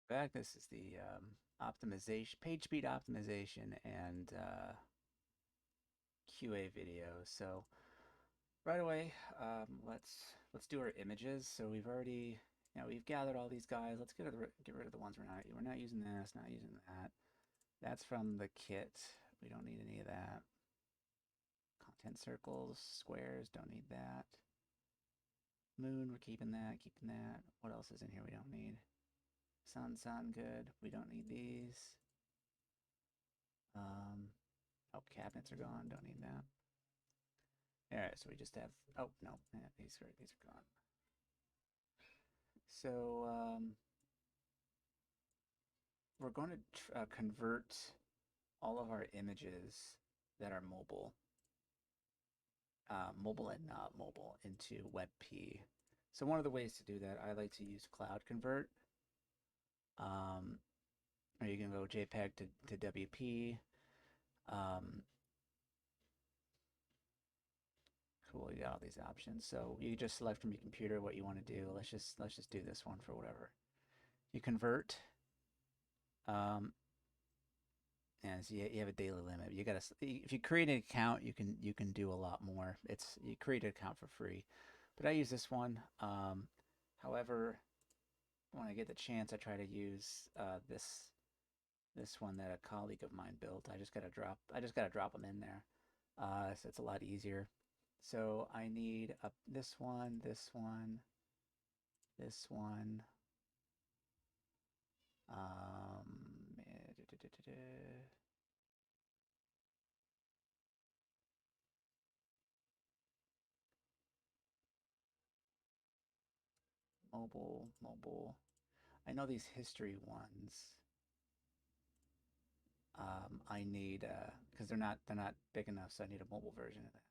Back. This is the optimization, page speed optimization, and QA video. So right away, let's do our images. So we've already, we've gathered all these guys. Let's get rid of the ones we're not using this, not using that. That's from the kit. We don't need any of that. Content circles, squares, don't need that. Moon, we're keeping that, keeping that. What else is in here we don't need? Sun, good. We don't need these. Um, oh, cabinets are gone. Don't need that. All right, so we just have. Oh no, yeah, these are gone. So we're going to convert all of our images that are mobile, mobile and not mobile, into WebP. So one of the ways to do that, I like to use Cloud Convert, or you can go JPEG to WP. Um, Cool, you got all these options. So you just select from your computer what you want to do. Let's just do this one for whatever. You convert. Um, and so you have a daily limit. You gotta if you create an account, you can do a lot more. It's you create an account for free, but I use this one. However, when I get the chance, I try to use this one that a colleague of mine built. I just gotta drop them in there. So it's a lot easier. So I need this one, this one, this one. Mobile. I know these history ones. I need because they're not big enough, so I need a mobile version of that.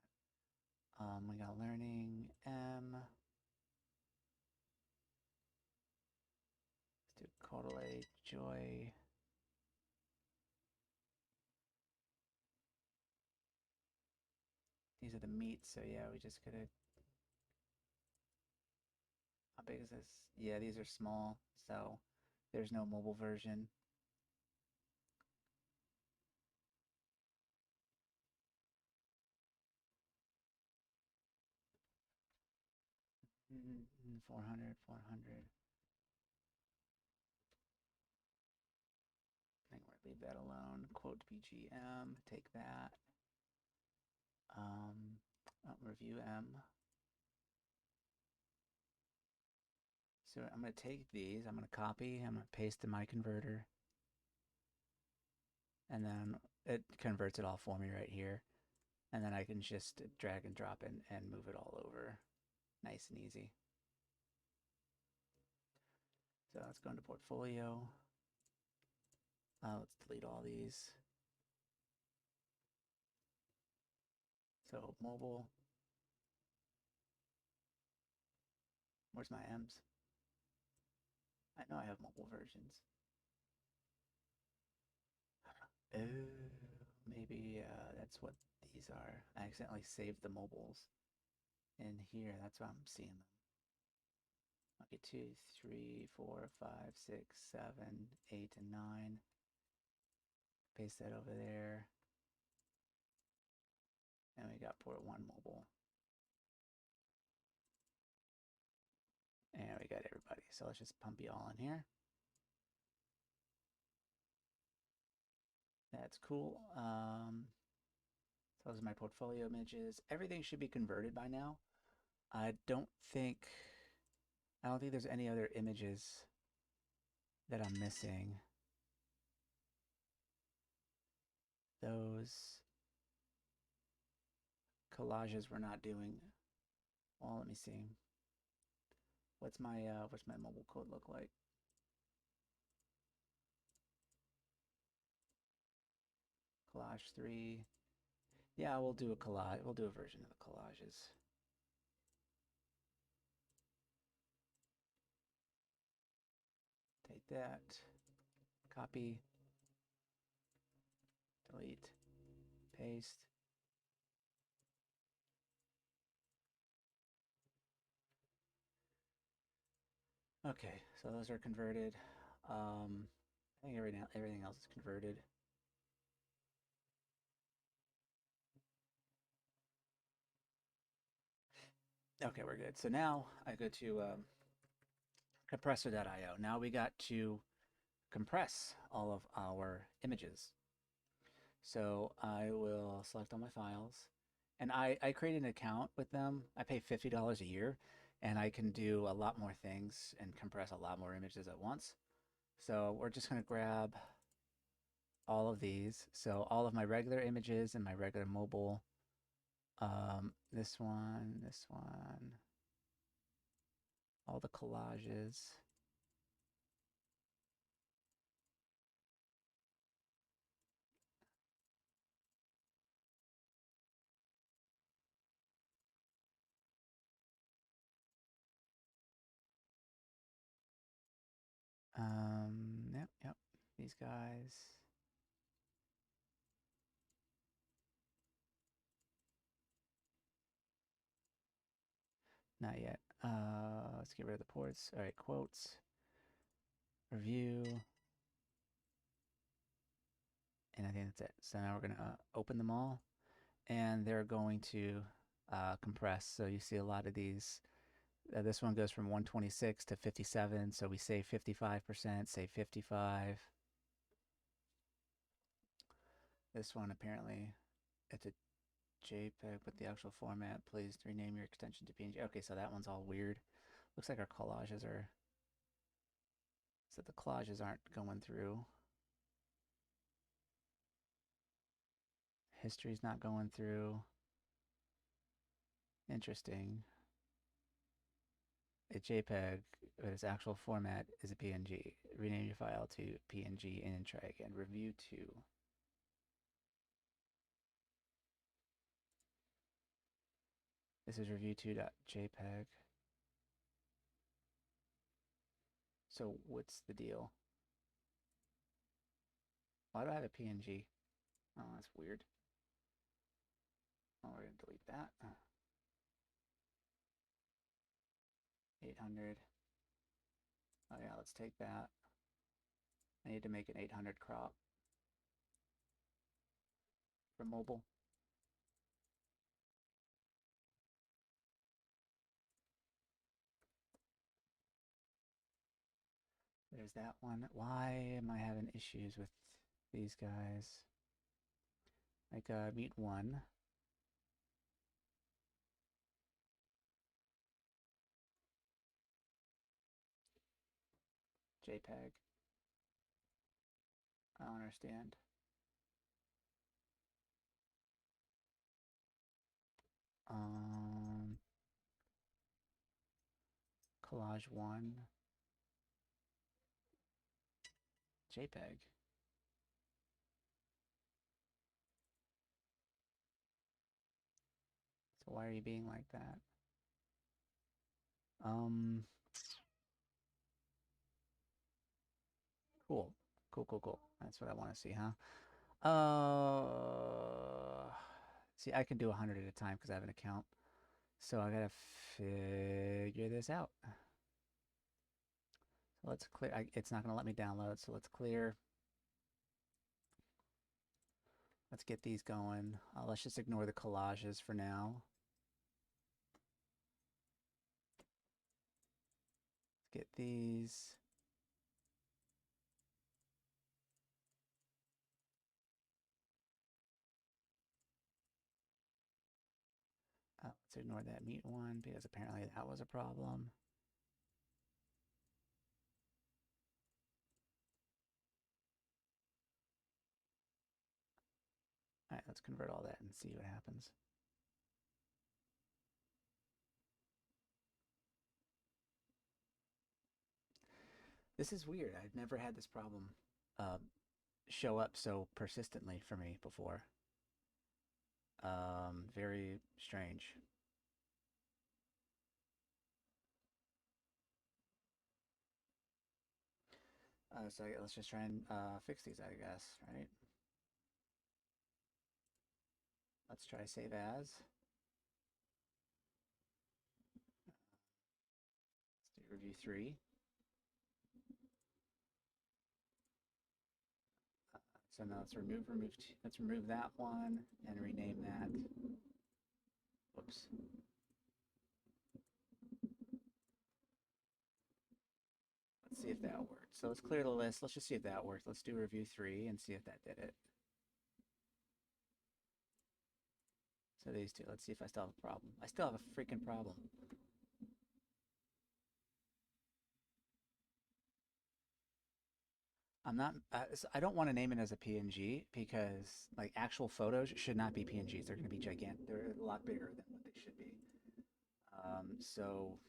We got learning M. Let's do Kodelay Joy. These are the meats, so yeah, we just gotta. How big is this? Yeah, these are small, so there's no mobile version. Mm, 400, 400. I think we're gonna leave that alone. Quote BGM, take that. Um, review M. So I'm going to take these, I'm going to copy, I'm going to paste in my converter, and then it converts it all for me right here. And then I can just drag and drop and move it all over. Nice and easy. So let's go into portfolio. Let's delete all these. So mobile. Where's my M's? I know I have mobile versions. Oh, maybe that's what these are. I accidentally saved the mobiles in here. That's why I'm seeing them. Okay, 2, 3, 4, 5, 6, 7, 8, and 9. Paste that over there. And we got port 1 mobile. And we got everybody. So let's just pump you all in here. That's cool. So those are my portfolio images. Everything should be converted by now. I don't think there's any other images that I'm missing. Those collages we're not doing. Well, let me see. What's my mobile code look like? Collage 3. Yeah, we'll do a collage. We'll do a version of the collages. Take that, copy, delete, paste. Okay, so those are converted. I think everything else is converted. Okay, we're good. So now I go to compressor.io. Now we got to compress all of our images. So I will select all my files, and I create an account with them. I pay $50 a year, and I can do a lot more things and compress a lot more images at once. So we're just going to grab all of these. So all of my regular images and my regular mobile. This one, all the collages. Yep. These guys. Not yet. Let's get rid of the ports. All right, quotes, review, and I think that's it. So now we're gonna open them all, and they're going to compress. So you see a lot of these. This one goes from 126 to 57. So we say 55%, say 55. This one apparently it's a JPEG, but the actual format. Please rename your extension to PNG. Okay, so that one's all weird. Looks like our collages are. So the collages aren't going through. History's not going through. Interesting. A JPEG, but its actual format is a PNG. Rename your file to PNG and try again. Review 2. This is review2.jpg. So what's the deal? Why do I have a PNG? Oh, that's weird. Oh, we're going to delete that. 800. Oh yeah, let's take that. I need to make an 800 crop for mobile. There's that one. Why am I having issues with these guys? Like mute 1. JPEG. I don't understand. Collage 1. JPEG. So why are you being like that? Cool. Cool. That's what I want to see, huh? See, I can do 100 at a time because I have an account. So I gotta figure this out. So let's clear. It's not gonna let me download, so let's clear. Let's get these going. Let's just ignore the collages for now. Get these. Let's ignore that mute 1 because apparently that was a problem. All right, let's convert all that and see what happens. This is weird. I've never had this problem show up so persistently for me before. Very strange. So let's just try and fix these, I guess, right? Let's try save as. Let's do review 3. So now let's remove that one and rename that. Whoops. Let's see if that worked. So let's clear the list. Let's just see if that worked. Let's do review 3 and see if that did it. So these two. Let's see if I still have a problem. I still have a freaking problem. I'm not, I don't want to name it as a PNG because like actual photos should not be PNGs. They're going to be gigantic. They're a lot bigger than what they should be. So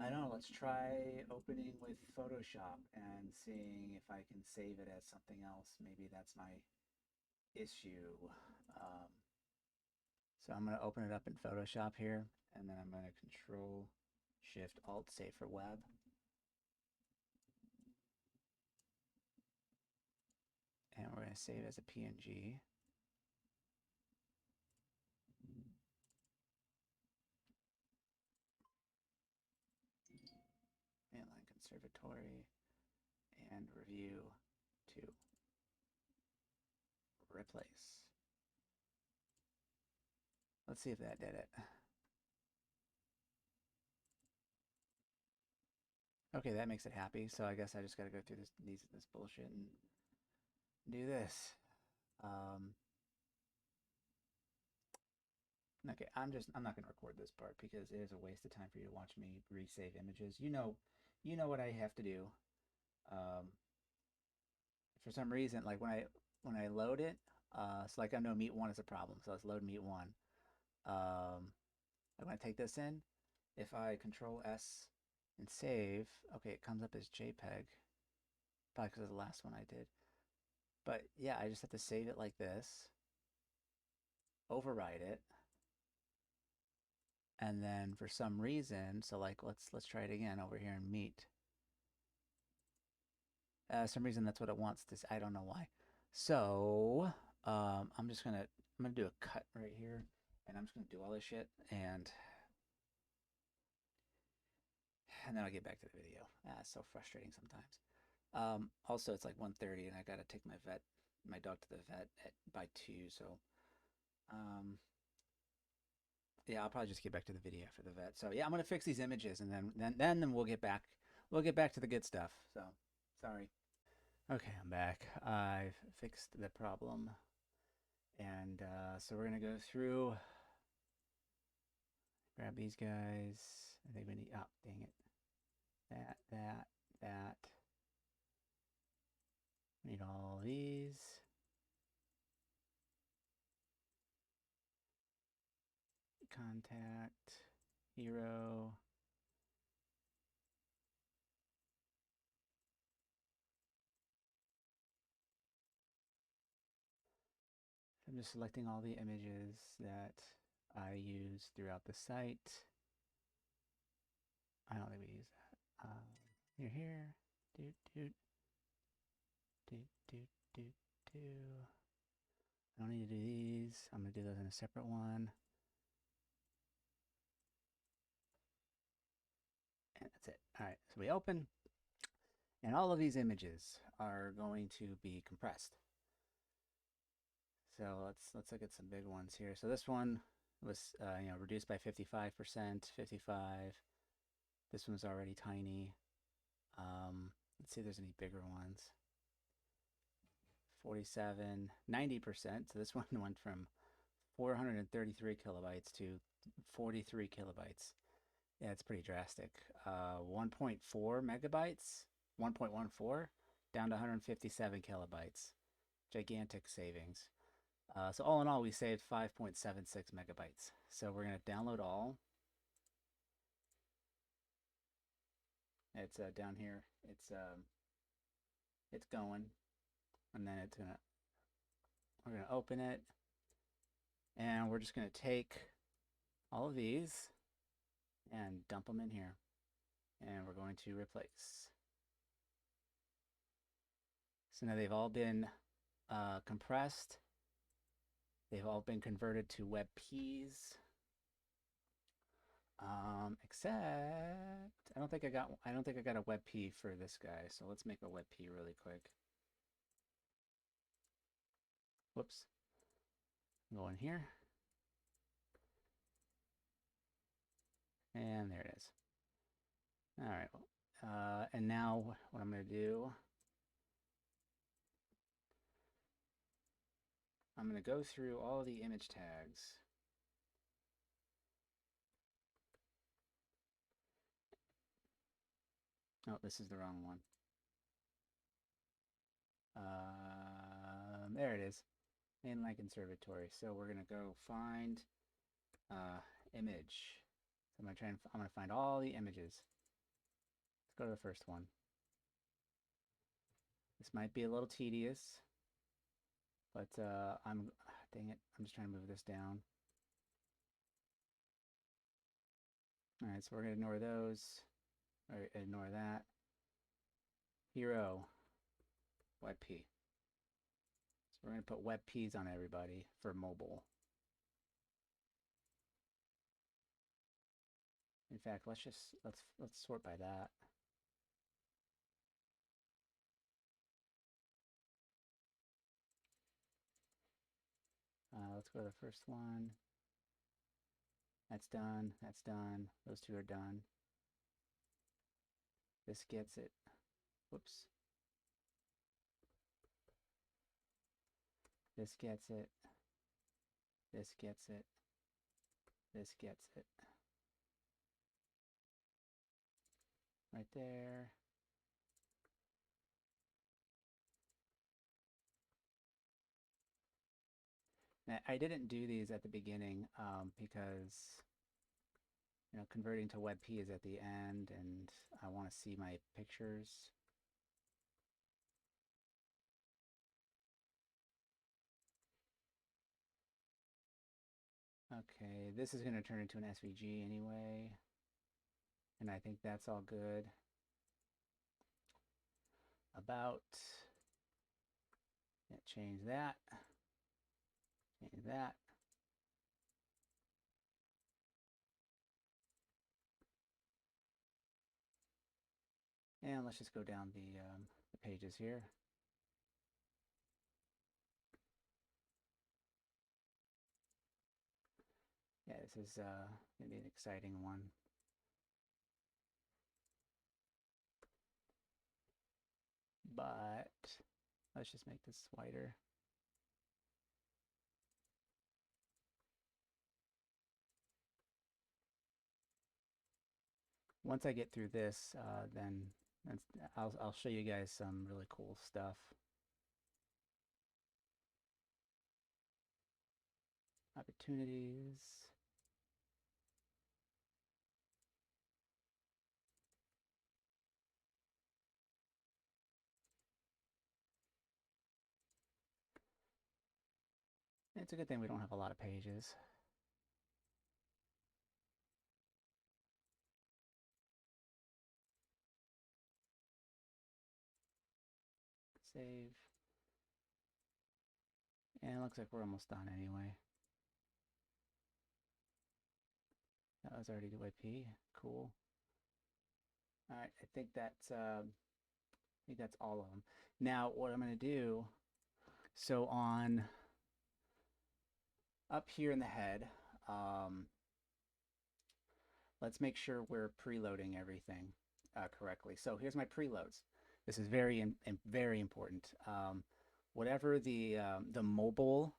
I don't know. Let's try opening with Photoshop and seeing if I can save it as something else. Maybe that's my issue. So I'm going to open it up in Photoshop here, and then I'm going to Control Shift Alt save for web. And we're going to save as a PNG. Mainline Conservatory and Review 2. Replace. Let's see if that did it. Okay, that makes it happy. So I guess I just got to go through this bullshit and do this. Okay, I'm not gonna record this part because it is a waste of time for you to watch me resave images. You know what I have to do. For some reason, like when I load it, so like I know meet 1 is a problem, so let's load meet 1. I'm gonna take this in. If I Control S and save, okay, it comes up as JPEG. Probably because of the last one I did. But yeah, I just have to save it like this, override it, and then for some reason, so like let's try it again over here in Meet. Some reason that's what it wants to. I don't know why. So I'm gonna do a cut right here, and I'm just gonna do all this shit, and then I'll get back to the video. It's so frustrating sometimes. Also, it's like 1:30, and I gotta take my dog to the vet by 2. So, yeah, I'll probably just get back to the video after the vet. So yeah, I'm gonna fix these images, and then we'll get back to the good stuff. So sorry. Okay, I'm back. I've fixed the problem, and so we're gonna go through. Grab these guys. I think we need. Oh, dang it. That. Need all these. Contact, hero. I'm just selecting all the images that I use throughout the site. I don't think we use that. You're here. I don't need to do these. I'm going to do those in a separate one. And that's it. All right, so we open, and all of these images are going to be compressed. So let's look at some big ones here. So this one was reduced by 55%, 55. This one's already tiny. Let's see if there's any bigger ones. 47, 90%. So this one went from 433 kilobytes to 43 kilobytes. Yeah, it's pretty drastic. 1.4 megabytes, 1.14 down to 157 kilobytes. Gigantic savings. So all in all, we saved 5.76 megabytes. So we're going to download all. It's down here. It's going, and then we're gonna open it, and we're just gonna take all of these and dump them in here, and we're going to replace. So now they've all been compressed. They've all been converted to WebPs. Except I don't think I got a WebP for this guy. So let's make a WebP really quick. Whoops. Go in here. And there it is. All right. And now what I'm going to do, I'm going to go through all the image tags. Oh, this is the wrong one. There it is. Inline Conservatory. So we're going to go find image. So I'm going to find all the images. Let's go to the first one. This might be a little tedious, but dang it, I'm just trying to move this down. All right, so we're going to ignore those, or ignore that. Hero, WebP. So we're going to put WebPs on everybody for mobile. In fact, let's sort by that. Let's go to the first one. That's done. That's done. Those two are done. This gets it. Whoops. This gets it. This gets it. This gets it. Right there. Now, I didn't do these at the beginning because, you know, converting to WebP is at the end and I want to see my pictures. Okay, this is going to turn into an SVG anyway, and I think that's all good. About, yeah, change that, change that. And let's just go down the pages here. Yeah, this is going to be an exciting one. But let's just make this wider. Once I get through this, then I'll show you guys some really cool stuff. Opportunities. It's a good thing we don't have a lot of pages. Save. And it looks like we're almost done anyway. That was already WebP. Cool. All right, I think that's all of them. Now, what I'm going to do, so on up here in the head, let's make sure we're preloading everything correctly. So here's my preloads. This is very important. Whatever the mobile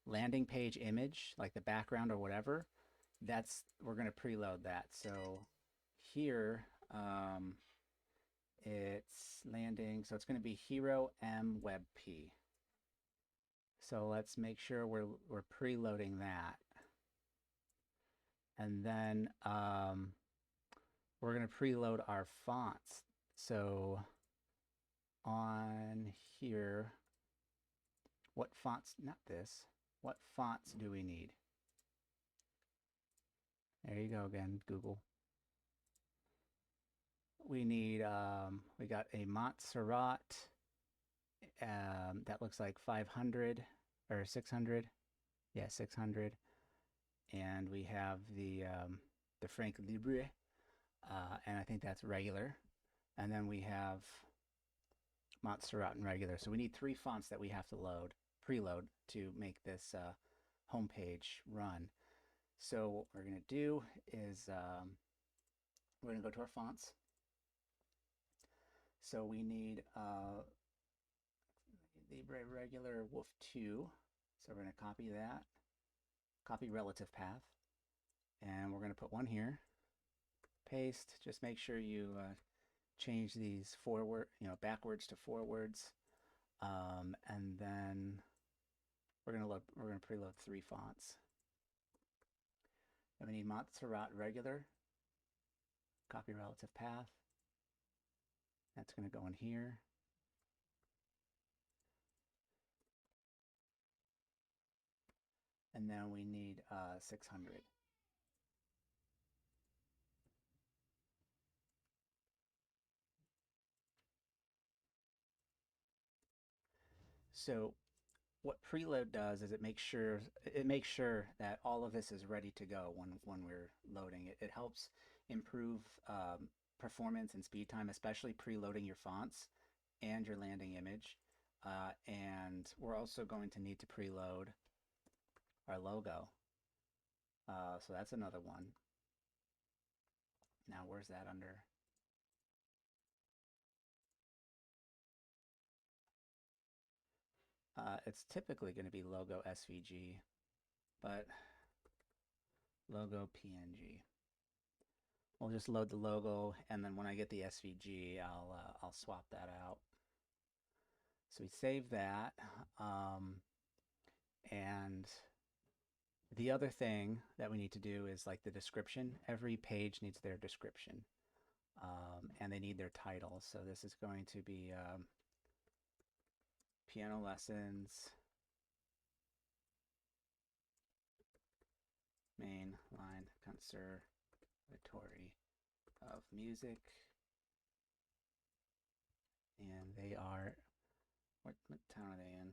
landing page image, like the background or whatever, we're going to preload that. So here it's landing, so it's going to be hero m WebP. So let's make sure we're preloading that. And then we're going to preload our fonts. So on here, what fonts, not this, what fonts do we need? There you go again, Google. We need, we got a Montserrat, that looks like 500 or 600. Yeah, 600. And we have the Frank Libre, and I think that's regular. And then we have Montserrat and regular. So we need 3 fonts that we have to load preload to make this home page run. So what we're going to do is we're going to go to our fonts. So we need Libre regular Wolf 2. So we're going to copy that, copy relative path, and we're going to put one here. Paste. Just make sure you change these backwards to forwards, and then we're going to preload 3 fonts. And we need Montserrat regular, copy relative path. That's going to go in here. And then we need 600. So what preload does is it makes sure that all of this is ready to go when we're loading it. It helps improve performance and speed time, especially preloading your fonts and your landing image. And we're also going to need to preload our logo. So that's another one. Now where's that under? It's typically going to be logo SVG, but logo PNG. We'll just load the logo, and then when I get the SVG, I'll swap that out. So we save that, and the other thing that we need to do is like the description. Every page needs their description, and they need their title. So this is going to be piano lessons, main line conservatory of music, and they are, what town are they in?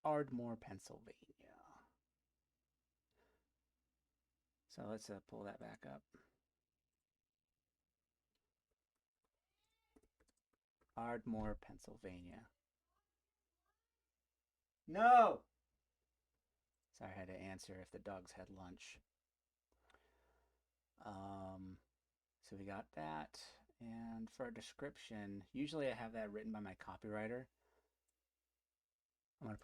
Ardmore, Pennsylvania. So let's pull that back up. Ardmore, Pennsylvania. No! Sorry, I had to answer if the dogs had lunch. So we got that. And for a description, usually I have that written by my copywriter. I'm going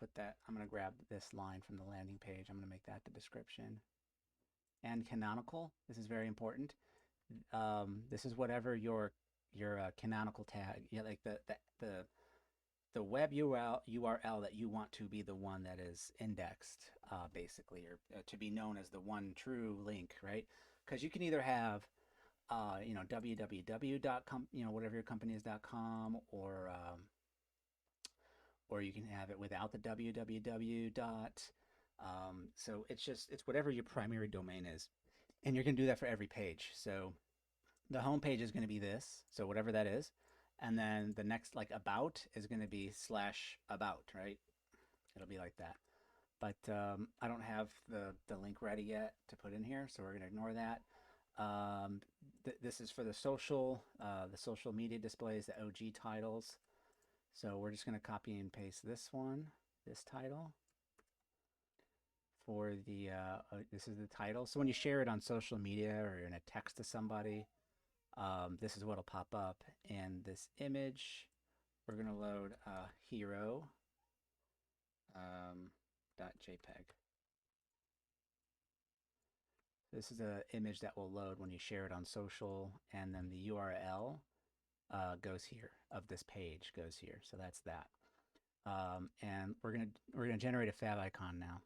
to grab this line from the landing page. I'm going to make that the description. And canonical, this is very important. This is whatever your canonical tag, like the web URL that you want to be the one that is indexed, basically, or to be known as the one true link, right? Because you can either have www.com, whatever your company is.com, or you can have it without the www dot. So it's whatever your primary domain is, and you're going to do that for every page. So the home page is going to be this, so whatever that is, and then the next, like, about is going to be /about, right? It'll be like that. But I don't have the link ready yet to put in here, so we're going to ignore that. This is for the social media displays, the OG titles. So we're just going to copy and paste this title for the, this is the title. So when you share it on social media or you're in a text to somebody, this is what'll pop up. And this image, we're going to load hero .jpg. This is an image that will load when you share it on social, and then the URL goes here, of this page goes here. So that's that. And we're gonna generate a favicon now.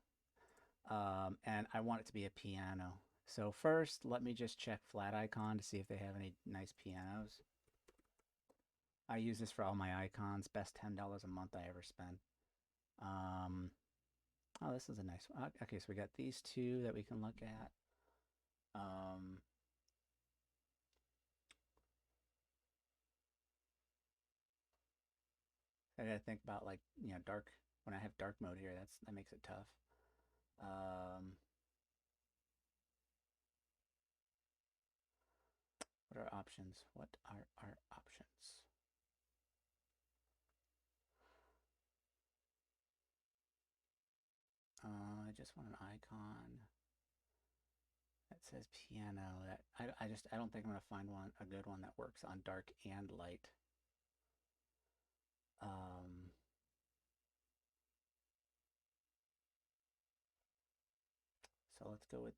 And I want it to be a piano. So first, let me just check Flaticon to see if they have any nice pianos. I use this for all my icons. Best $10 a month I ever spent. Oh, this is a nice one. Okay, so we got these two that we can look at. I gotta think about, like, dark. When I have dark mode here, that makes it tough. are options? What are our options? I just want an icon that says piano. That I don't think I'm gonna find a good one that works on dark and light. So let's go with,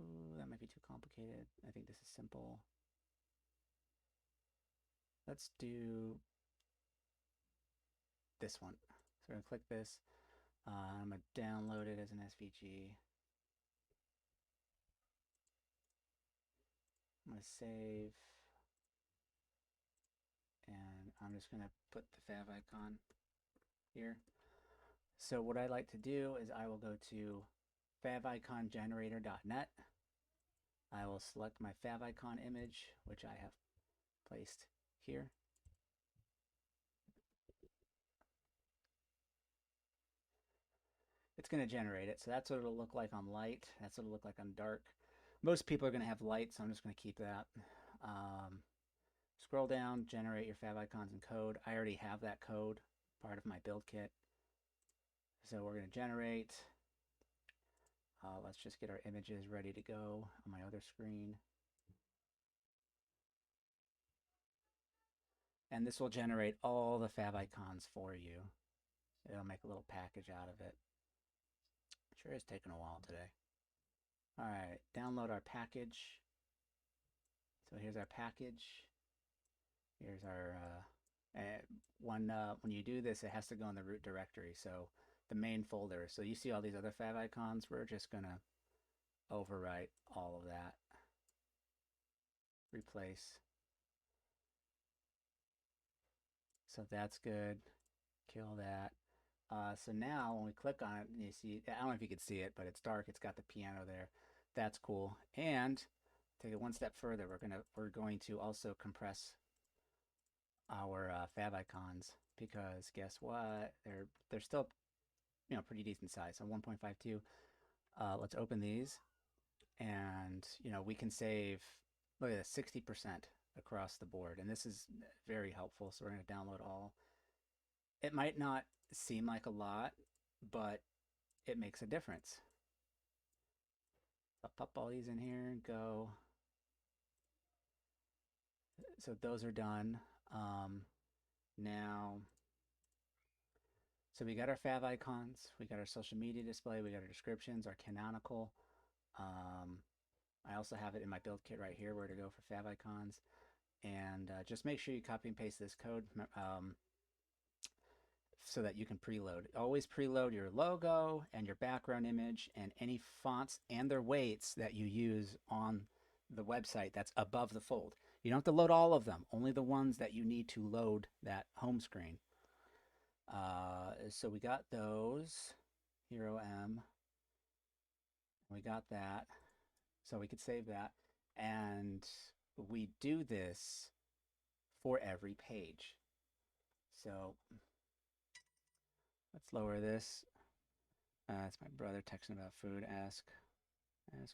ooh, that might be too complicated. I think this is simple. Let's do this one. So we're gonna click this. I'm gonna download it as an SVG. I'm gonna save. And I'm just gonna put the favicon here. So what I like to do is I will go to favicongenerator.net. I will select my favicon image, which I have placed here. It's going to generate it. So that's what it'll look like on light. That's what it'll look like on dark. Most people are going to have light, so I'm just going to keep that. Scroll down, generate your favicons in code. I already have that code, part of my build kit. So we're going to generate. Let's just get our images ready to go on my other screen. And this will generate all the favicons for you. It'll make a little package out of it. Sure is taking a while today. All right, download our package. So here's our package. Here's our when you do this, it has to go in the root directory. So the main folder. So you see all these other favicons. We're just gonna overwrite all of that. Replace. So that's good. Kill that. So now when we click on it, you see, I don't know if you can see it, but it's dark. It's got the piano there. That's cool. And take it one step further. We're going to also compress our favicons, because guess what? They're still, you know, pretty decent size. So 1.52. Let's open these, and you know, we can save, look at this, 60% across the board, and this is very helpful. So we're going to download all. It might not seem like a lot, but it makes a difference. I'll pop all these in here and go. So those are done. Now, so we got our favicons, we got our social media display, we got our descriptions, our canonical. I also have it in my build kit right here where to go for favicons. And just make sure you copy and paste this code so that you can preload. Always preload your logo and your background image and any fonts and their weights that you use on the website that's above the fold. You don't have to load all of them, only the ones that you need to load that home screen. So we got those, Hero M. We got that. So we could save that. And we do this for every page. So let's lower this. It's my brother texting about food. Ask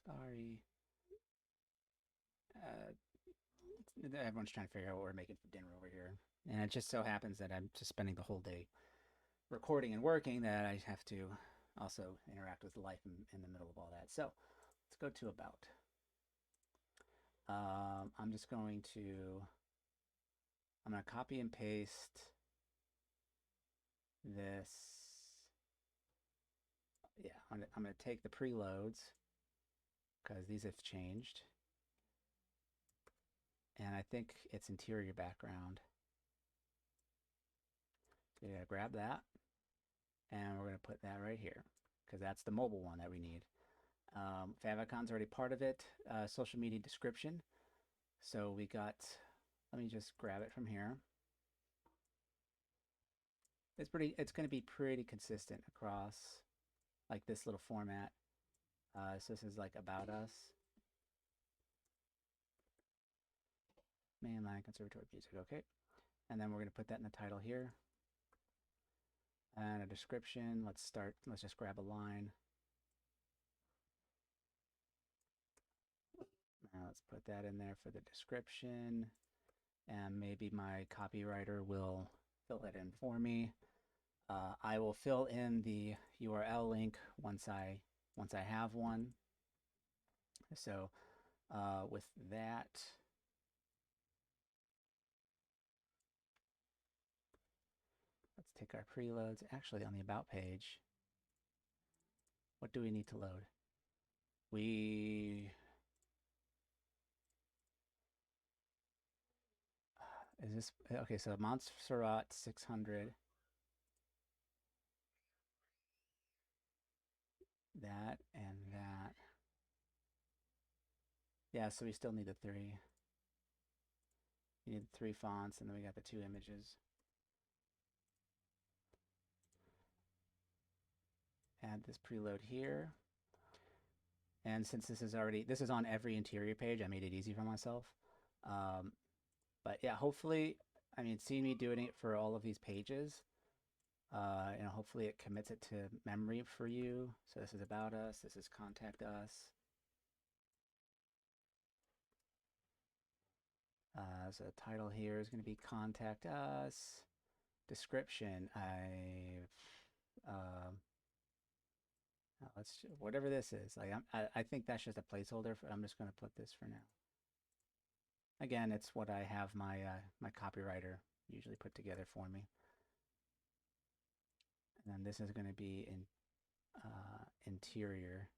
Ari. Everyone's trying to figure out what we're making for dinner over here. And it just so happens that I'm just spending the whole day recording and working, that I have to also interact with life in the middle of all that. So let's go to about. I'm going to copy and paste this. Yeah, I'm going to take the preloads because these have changed. And I think it's interior background. So you're going to grab that, and we're going to put that right here because that's the mobile one that we need. Favicon's already part of it. Social media description. So we got, let me just grab it from here. It's going to be pretty consistent across like this little format. So this is like about us. Mainline conservatory music, okay. And then we're going to put that in the title here. And a description, let's just grab a line. Let's put that in there for the description, and maybe my copywriter will fill it in for me. I will fill in the URL link once I have one. So with that, let's take our preloads. Actually, on the About page, what do we need to load? Is this okay? So Montserrat 600. That and that. Yeah, so we still need the 3. We need 3 fonts, and then we got the 2 images. Add this preload here. And since this is on every interior page, I made it easy for myself. But yeah, hopefully, I mean, seeing me doing it for all of these pages, hopefully it commits it to memory for you. So this is about us. This is contact us. So the title here is going to be contact us. Description, whatever this is. Like I think that's just a placeholder. I'm just going to put this for now. Again, it's what I have my my copywriter usually put together for me. And then this is going to be in interior.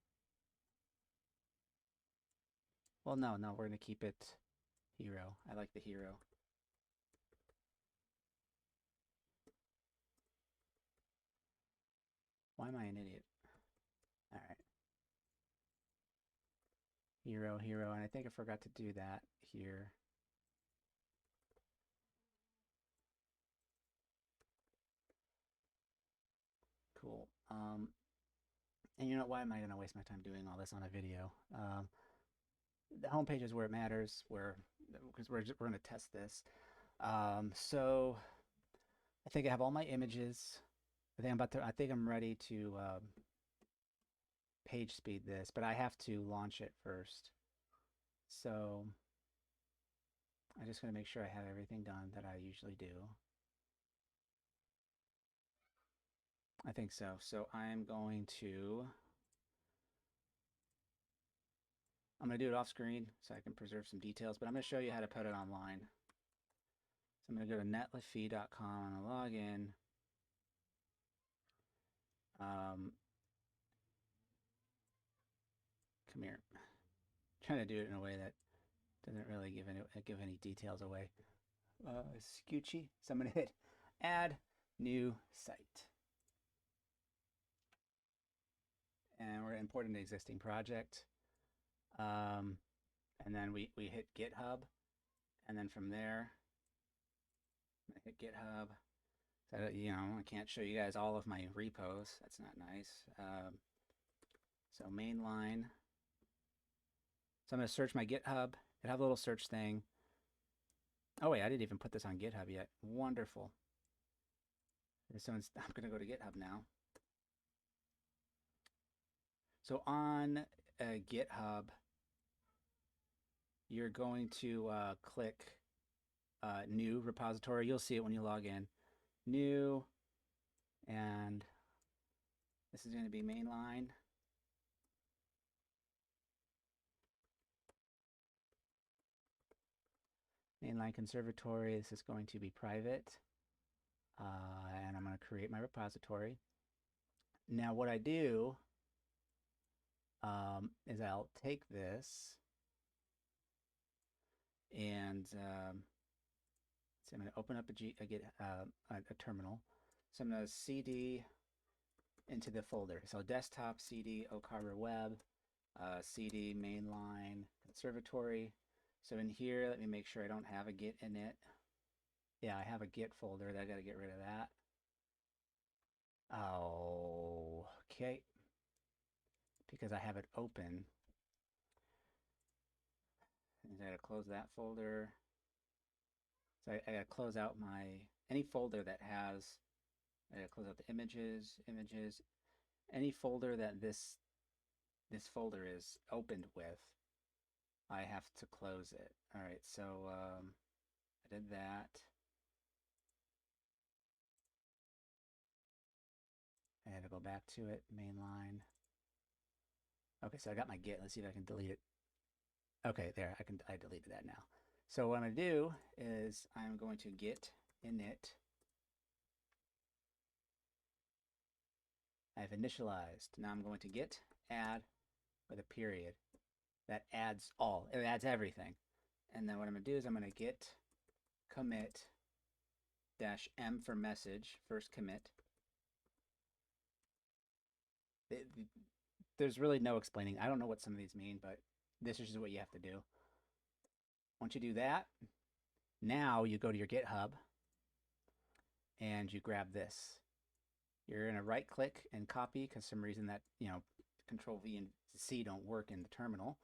Well, no, we're going to keep it hero. I like the hero. Why am I an idiot? All right. Hero, and I think I forgot to do that here. Cool. And you know, why am I going to waste my time doing all this on a video? The homepage is where it matters, because we're going to test this. So I think I have all my images. I think I'm ready to page speed this, but I have to launch it first. So I'm just going to make sure I have everything done that I usually do. I think so. So I'm going to do it off screen so I can preserve some details, but I'm going to show you how to put it online. So I'm going to go to netlifee.com and log in. Come here. I'm trying to do it in a way that doesn't really give any details away. Scoochy. So I'm going to hit add new site. And we're going to import an existing project. And then we hit GitHub. And then from there, I'm going to hit GitHub. So, I can't show you guys all of my repos. That's not nice. So mainline. So I'm going to search my GitHub. It have a little search thing. Oh wait, I didn't even put this on GitHub yet. Wonderful. So I'm going to go to GitHub now. So on GitHub, you're going to click new repository. You'll see it when you log in. New, and this is going to be mainline. Mainline conservatory. This is going to be private. And I'm going to create my repository. Now what I do is I'll take this and so I'm going to open up a terminal. So I'm going to cd into the folder. So desktop cd Ocarver web, cd mainline conservatory. So in here, let me make sure I don't have a git in it. Yeah, I have a git folder. I got to get rid of that. Oh, okay. Because I have it open. I got to close that folder. So I got to close out any folder that has, I got to close out the images, any folder that this folder is opened with. I have to close it. All right, so I did that. I had to go back to it, main line. Okay, so I got my Git. Let's see if I can delete it. Okay, there, I deleted that now. So what I'm gonna do is I'm going to git init. I've initialized. Now I'm going to git add with a period. That adds all. It adds everything. And then what I'm gonna do is I'm gonna git commit -m for message, first commit. There's really no explaining. I don't know what some of these mean, but this is just what you have to do. Once you do that, now you go to your GitHub and you grab this. You're going to right click and copy because some reason that, Control V and C don't work in the terminal.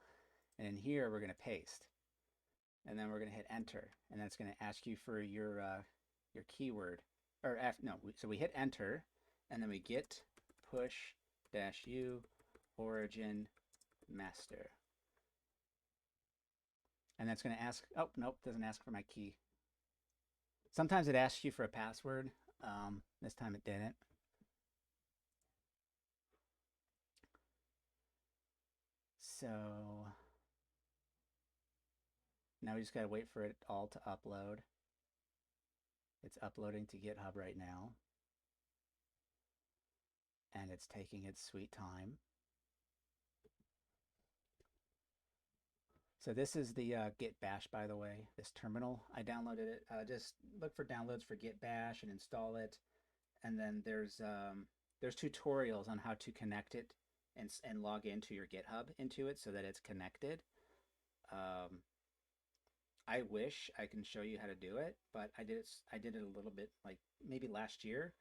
And in here, we're going to paste. And then we're going to hit enter. And that's going to ask you for your keyword. So we hit enter and then we git push -u origin master. And that's going to ask, oh, nope, doesn't ask for my key. Sometimes it asks you for a password. This time it didn't. So now we just got to wait for it all to upload. It's uploading to GitHub right now. And it's taking its sweet time. So this is the Git Bash, by the way, this terminal. I downloaded it. Just look for downloads for Git Bash and install it. And then there's tutorials on how to connect it and log into your GitHub into it so that it's connected. I wish I can show you how to do it, but I did it a little bit like maybe last year,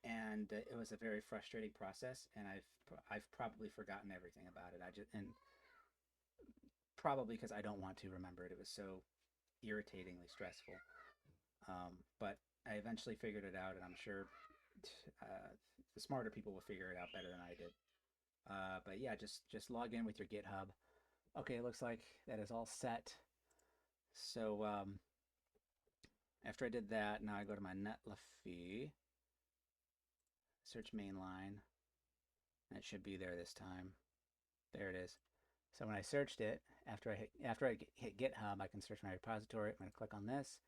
and it was a very frustrating process, and I've probably forgotten everything about it. And probably because I don't want to remember it. It was so irritatingly stressful. But I eventually figured it out, and I'm sure the smarter people will figure it out better than I did. But yeah, just log in with your GitHub. Okay, it looks like that is all set. So after I did that, now I go to my netlify, search mainline, and it should be there this time. There it is. So when I searched it, after I hit GitHub, I can search my repository. I'm going to click on this,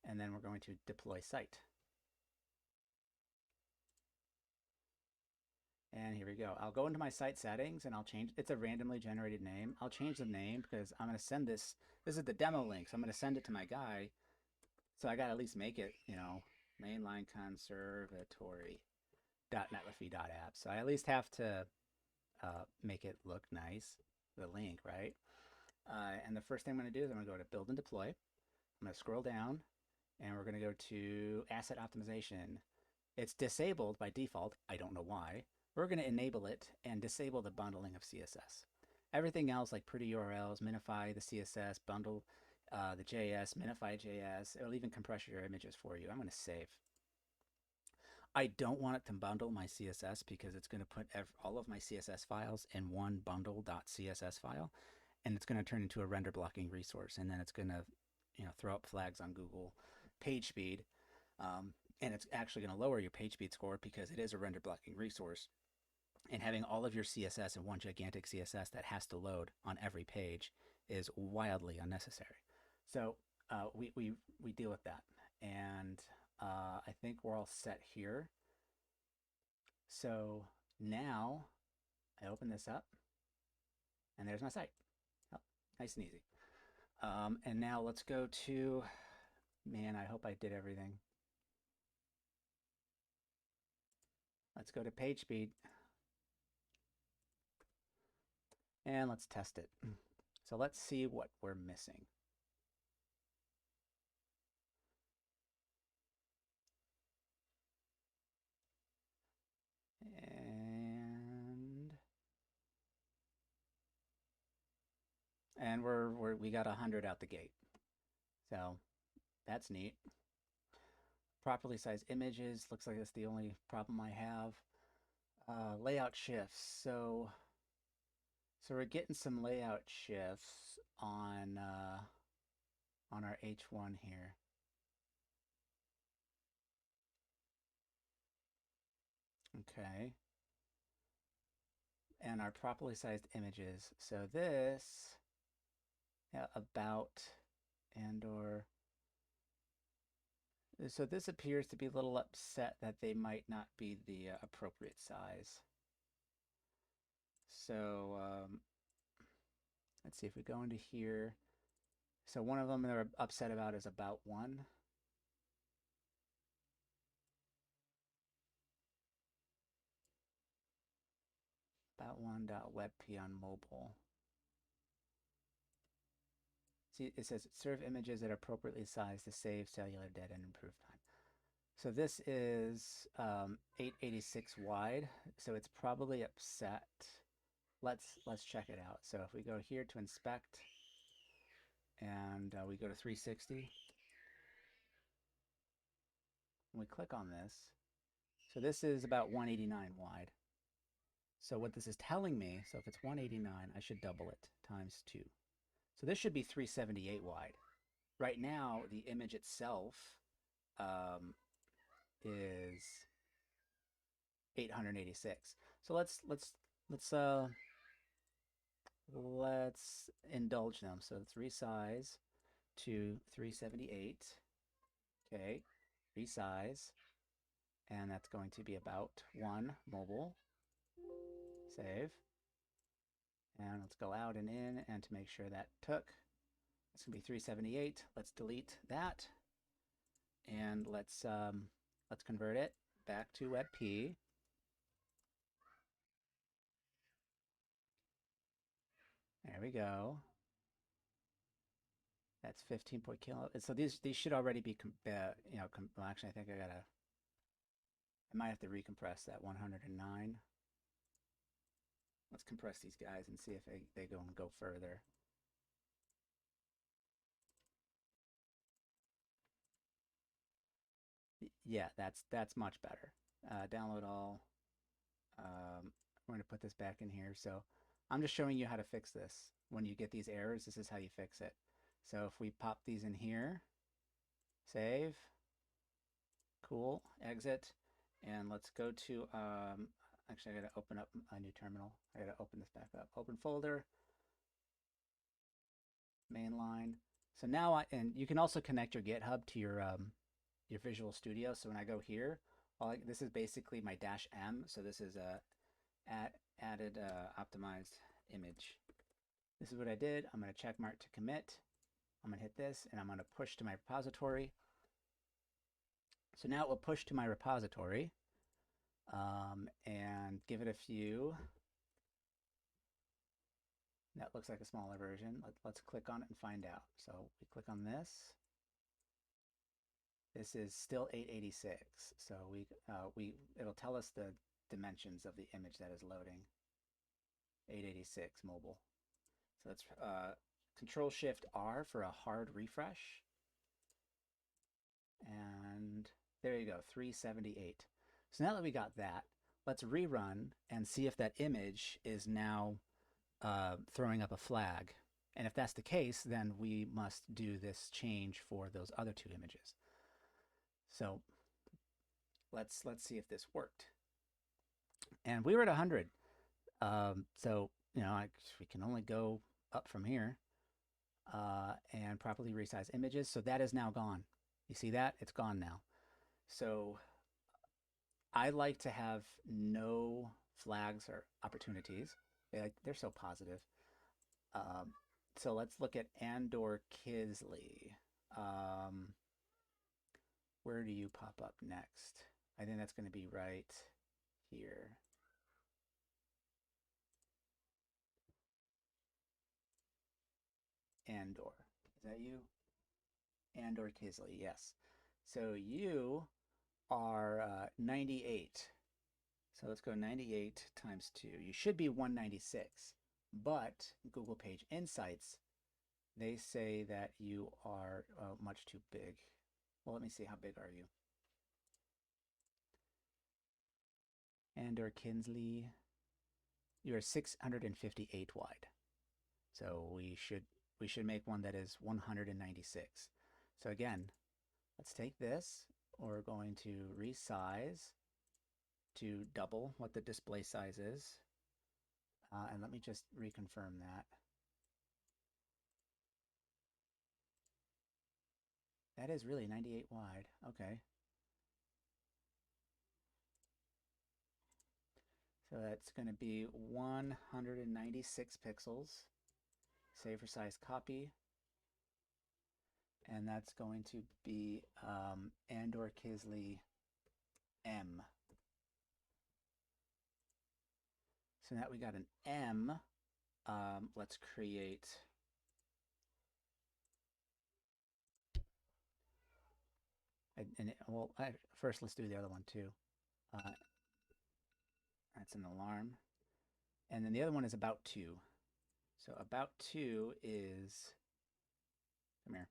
and then we're going to deploy site. And here we go. I'll go into my site settings and I'll change. It's a randomly generated name. I'll change the name because I'm going to send this. This is the demo link, so I'm going to send it to my guy. So I got to at least make it, mainline conservatory.netlify.app. So I at least have to make it look nice, the link, right? And the first thing I'm going to do is I'm going to go to build and deploy. I'm going to scroll down and we're going to go to asset optimization. It's disabled by default. I don't know why. We're going to enable it and disable the bundling of CSS. Everything else like pretty URLs, minify the CSS, bundle the JS, minify JS, it'll even compress your images for you. I'm going to save. I don't want it to bundle my CSS because it's going to put all of my CSS files in one bundle.css file, and it's going to turn into a render blocking resource, and then it's going to throw up flags on Google page speed, and it's actually going to lower your page speed score because it is a render blocking resource, and having all of your CSS in one gigantic CSS that has to load on every page is wildly unnecessary. So we deal with that, and I think we're all set here. So now I open this up, and there's my site. Oh, nice and easy. And now let's go to, man, I hope I did everything. Let's go to page speed. And let's test it. So let's see what we're missing. And we got 100 out the gate. So that's neat. Properly sized images. Looks like that's the only problem I have. Layout shifts. So So we're getting some layout shifts on our H1 here. Okay. And our properly sized images. So this, yeah, about and or. So this appears to be a little upset that they might not be the appropriate size. So let's see if we go into here. So one of them they're upset about is about one. About one.webp on mobile. See, it says serve images that are appropriately sized to save cellular data and improve time. So this is 886 wide, so it's probably upset. Let's check it out. So if we go here to inspect, and we go to 360, and we click on this. So this is about 189 wide. So what this is telling me, so if it's 189, I should double it times 2. So this should be 378 wide. Right now, the image itself is 886. So let's indulge them. So let's resize to 378. Okay, resize, and that's going to be about 1 mobile. Save, and let's go out and in, and to make sure that took, it's gonna be 378. Let's delete that, and let's convert it back to WebP. There we go. That's 15 point kilo. So these should already be, well, actually, I think I might have to recompress that 109. Let's compress these guys and see if they go further. Yeah, that's much better. Download all. We're going to put this back in here. So I'm just showing you how to fix this. When you get these errors, this is how you fix it. So if we pop these in here, save, cool, exit, and let's go to, actually I gotta open up a new terminal. I gotta open this back up. Open folder, mainline. So now and you can also connect your GitHub to your Visual Studio. So when I go here, this is basically my -m. So this is a added optimized image. This is what I did. I'm going to check mark to commit. I'm going to hit this, and I'm going to push to my repository. So now it will push to my repository and give it a few. That looks like a smaller version. Let's click on it and find out. So we click on this. This is still 886. So it'll tell us the dimensions of the image that is loading. 886 mobile. So let's Control-Shift-R for a hard refresh. And there you go, 378. So now that we got that, let's rerun and see if that image is now throwing up a flag. And if that's the case, then we must do this change for those other two images. So let's see if this worked. And we were at 100. So, you know, we can only go up from here and properly resize images. So that is now gone. You see that? It's gone now. So I like to have no flags or opportunities. They're so positive. So let's look at Andor Kisley. Where do you pop up next? I think that's going to be right here. Andor. Is that you? Andor Kisley, yes. So you are 98. So let's go 98 times 2. You should be 196. But Google Page Insights, they say that you are much too big. Well, let me see. How big are you? Andor Kinsley. you're 658 wide. So we should make one that is 196. So again, let's take this. We're going to resize to double what the display size is. And let me just reconfirm that. That is really 98 wide. Okay. So that's going to be 196 pixels. Save for size copy. And that's going to be Andor Kisley M. So now we got an M. Let's create first let's do the other one too. That's an alarm. And then the other one is about 2. So about 2 is, come here.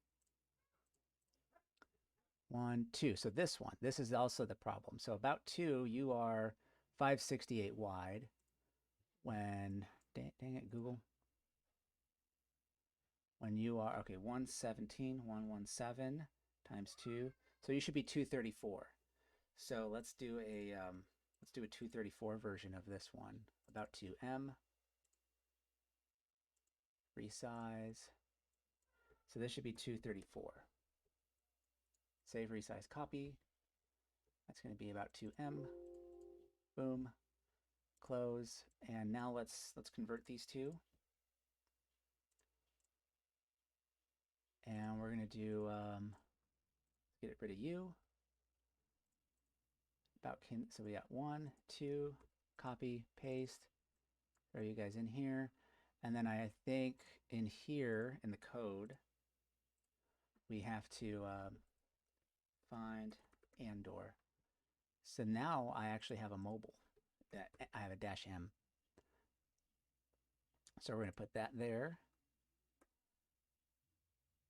1, 2. So this one, this is also the problem. So about 2, you are 568 wide when, dang it, Google. When you are, okay, 117, 117 times 2. So you should be 234. So let's do a 234 version of this one. About 2M. Resize. So this should be 234. Save, resize, copy. That's going to be about 2M. Boom. Close. And now let's convert these two. And we're going to do get rid of U. So we got 1, 2, copy, paste. Throw you guys in here. And then I think in here in the code, we have to find Andor. So now I actually have a mobile. I have a -M. So we're going to put that there.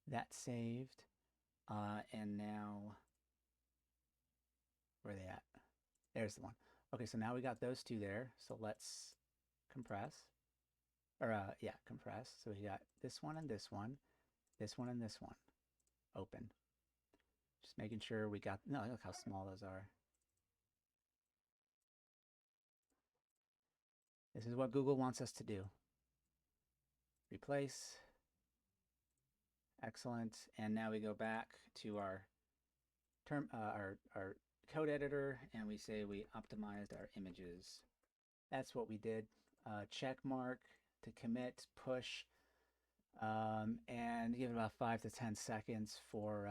That's saved. And now, where are they at? There's the one. Okay, so now we got those two there. So let's compress. Or, yeah, compress. So we got this one and this one. This one and this one. Open. Just making sure we got, no, look how small those are. This is what Google wants us to do. Replace. Excellent. And now we go back to our code editor and we say we optimized our images. That's what we did. Check mark to commit, push, and give it about 5 to 10 seconds for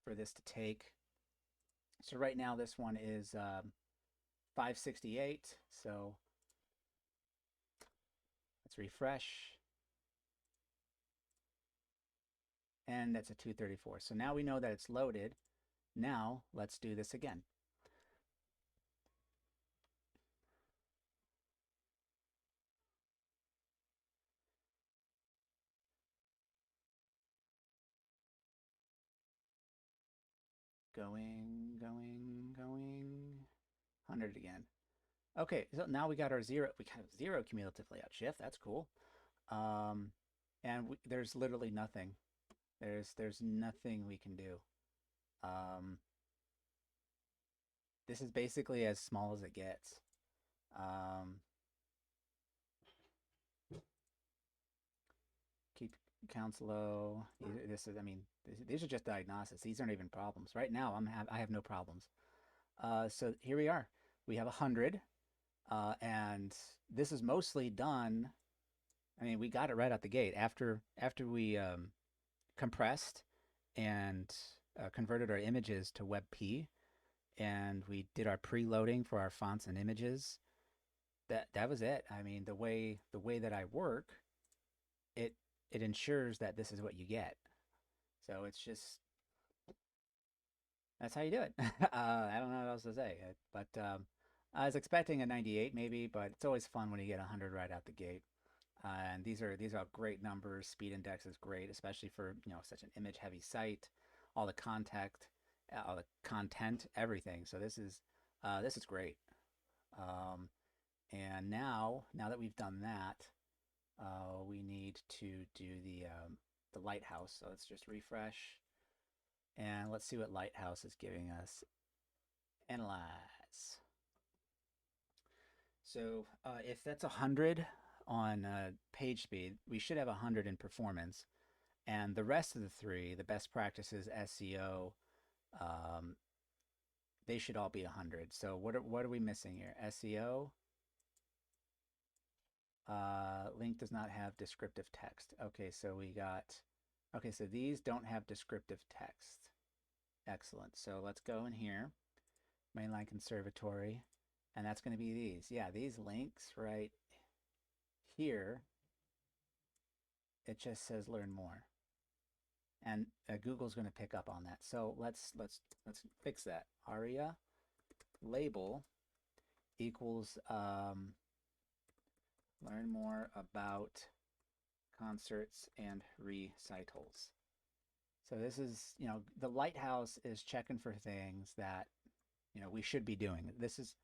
this to take. So right now this one is 568. So let's refresh. And that's a 234. So now we know that it's loaded. Now let's do this again. Going. 100 again. Okay, so now we got our 0. We have 0 cumulative layout shift. That's cool. And there's literally nothing. There's nothing we can do. This is basically as small as it gets. Keep counts low. These are just diagnostics. These aren't even problems. Right now, I have no problems. So here we are. We have 100, and this is mostly done. I mean, we got it right out the gate after we compressed and converted our images to WebP, and we did our preloading for our fonts and images. That was it. I mean, the way that I work, it ensures that this is what you get. So it's just, that's how you do it. I don't know what else to say. But I was expecting a 98 maybe, but it's always fun when you get 100 right out the gate. And these are great numbers. Speed index is great, especially for such an image heavy site. All the content, everything. So this is great. And now that we've done that, we need to do the lighthouse. So let's just refresh and let's see what lighthouse is giving us. Analyze. So if that's 100 on page speed, we should have 100 in performance. And the rest of the three, the best practices, SEO, they should all be 100. So what are we missing here? SEO, link does not have descriptive text. Okay, so we got, okay, so these don't have descriptive text. Excellent. So let's go in here, mainline conservatory, and that's going to be these. Yeah, these links right here, it just says learn more. And Google's going to pick up on that. So let's fix that. ARIA label equals learn more about concerts and recitals. So this is, the lighthouse is checking for things that, we should be doing. This is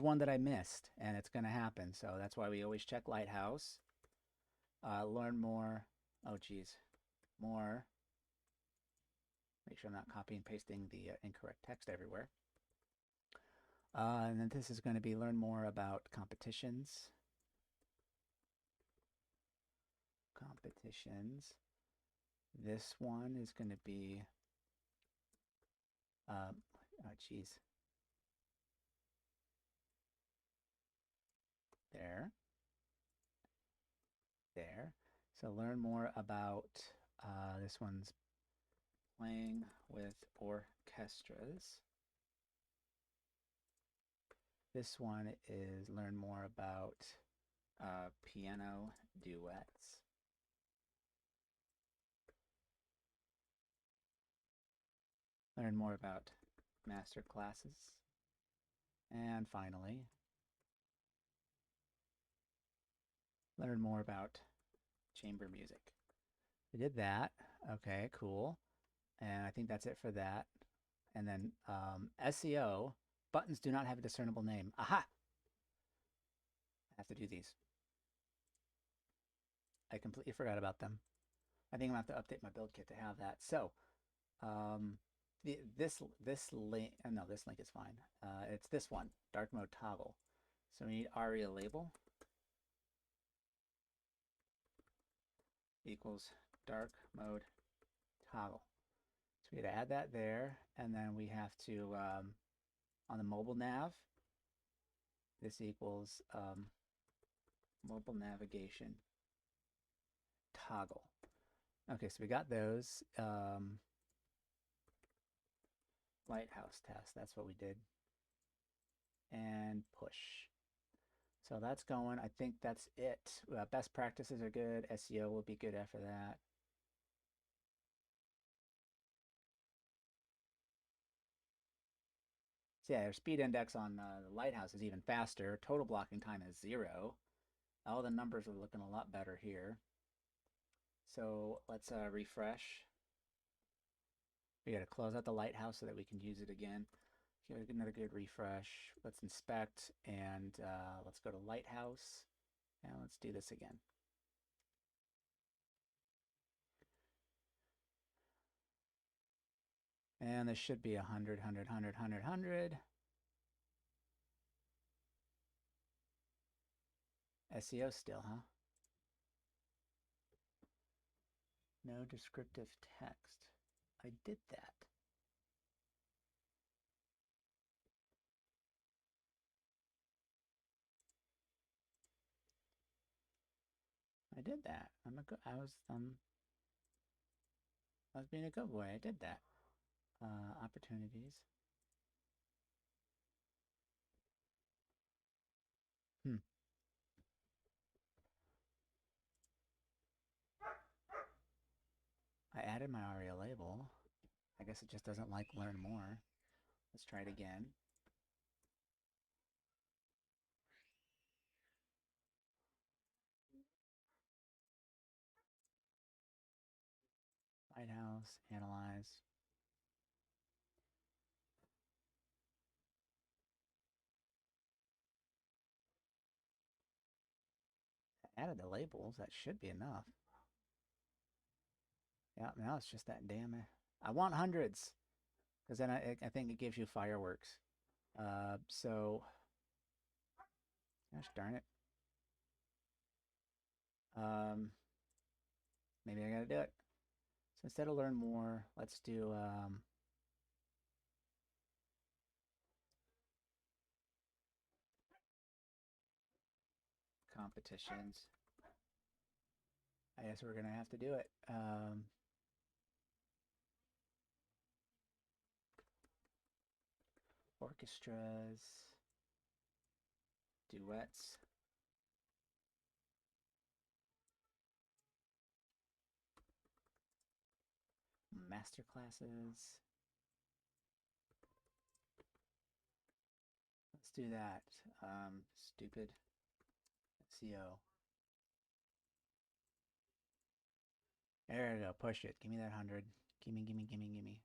one that I missed, and it's going to happen. So that's why we always check lighthouse. Learn more. Oh, geez. More. Make sure I'm not copy and pasting the incorrect text everywhere. And then this is going to be learn more about competitions. Competitions. This one is going to be, oh, geez. There. So learn more about, this one's playing with orchestras. This one is learn more about piano duets. Learn more about master classes. And finally, learn more about chamber music. We did that. Okay, cool. And I think that's it for that. And then SEO, buttons do not have a discernible name. Aha! I have to do these. I completely forgot about them. I think I'm going to have to update my build kit to have that. So this link, no, this link is fine. It's this one, dark mode toggle. So we need ARIA label equals dark mode toggle. So we got to add that there, and then we have to, on the mobile nav, this equals mobile navigation toggle. Okay, so we got those. Lighthouse test, that's what we did. And push. So that's going. I think that's it. Best practices are good. SEO will be good after that. So yeah, our speed index on the Lighthouse is even faster. Total blocking time is 0. All the numbers are looking a lot better here. So let's refresh. We got to close out the Lighthouse so that we can use it again. Give it another good refresh. Let's inspect, and let's go to Lighthouse, and let's do this again. And this should be 100, 100, 100, 100, 100. SEO still, huh? No descriptive text. I did that. I did that. I was being a good boy. I did that. Opportunities. I added my ARIA label. I guess it just doesn't like learn more. Let's try it again. Lighthouse, analyze. Added the labels. That should be enough. Yeah, now it's just that damn. I want hundreds, because then I think it gives you fireworks. So, gosh darn it. Maybe I gotta do it. So instead of learn more, let's do competitions. I guess we're gonna have to do it. Orchestras, duets. Master classes. Let's do that. Stupid SEO. There we go. Push it. Give me that 100. Gimme, gimme, gimme, gimme.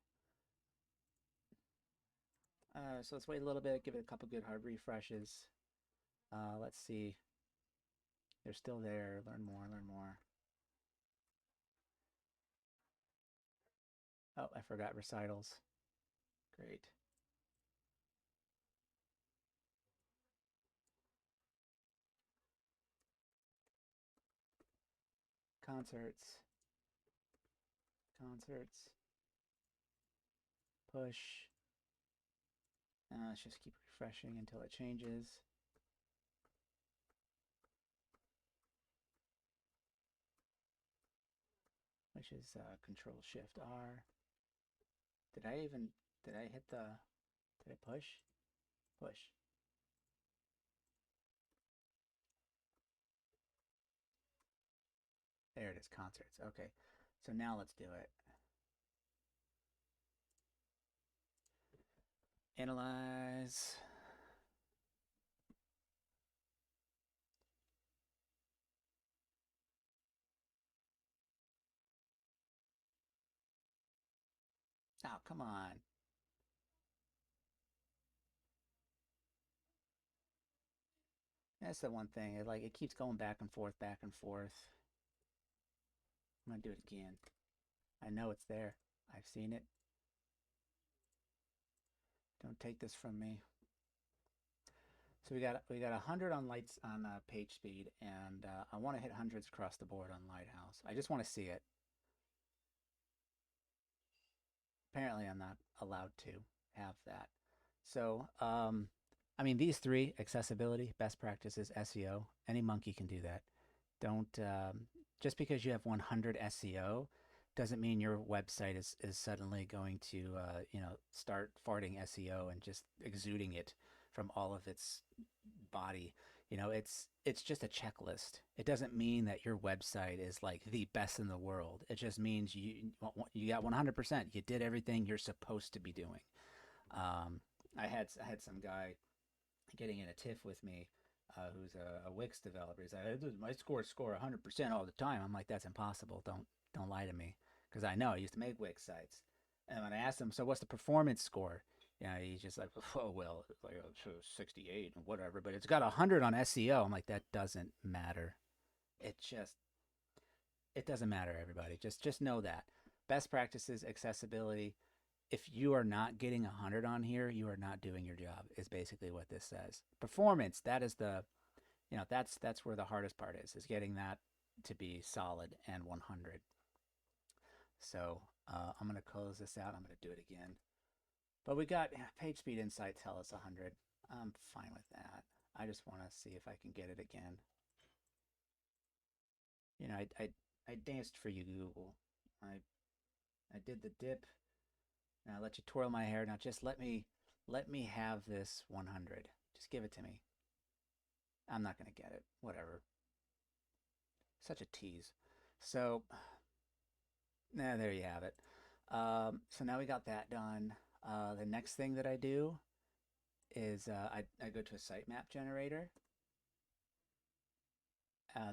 So let's wait a little bit. Give it a couple good hard refreshes. Let's see. They're still there. Learn more, learn more. Oh, I forgot recitals. Great. Concerts. Concerts. Push. Let's just keep refreshing until it changes. Which is Control Shift R. Did I hit the, did I push? Push. There it is, concerts. Okay, so now let's do it. Analyze. Oh, come on. That's the one thing. It keeps going back and forth, back and forth. I'm gonna do it again. I know it's there. I've seen it. Don't take this from me. So we got 100 on lights on page speed, and I want to hit hundreds across the board on Lighthouse. I just want to see it. Apparently, I'm not allowed to have that. So, I mean, these three: accessibility, best practices, SEO. Any monkey can do that. Don't just because you have 100 SEO doesn't mean your website is suddenly going to start farting SEO and just exuding it from all of its body. It's just a checklist. It doesn't mean that your website is like the best in the world. It just means you got 100%. You did everything you're supposed to be doing. I had some guy getting in a tiff with me who's a Wix developer. He's like, my score 100% all the time. I'm like, that's impossible. Don't lie to me, because I know I used to make Wix sites. And when I asked him, so what's the performance score? Yeah, he's just like, oh well, it's like 68 and whatever, but it's got 100 on SEO. I'm like, that doesn't matter. It doesn't matter. Everybody, just know that best practices, accessibility. If you are not getting 100 on here, you are not doing your job. Is basically what this says. Performance. That is that's where the hardest part is getting that to be solid and 100. So I'm gonna close this out. I'm gonna do it again. But we got page speed insight tell us 100. I'm fine with that. I just want to see if I can get it again. I danced for you, Google. I did the dip. Now I let you twirl my hair. Now just let me have this 100. Just give it to me. I'm not gonna get it. Whatever. Such a tease. So, there you have it. So now we got that done. The next thing that I do is I go to a sitemap generator.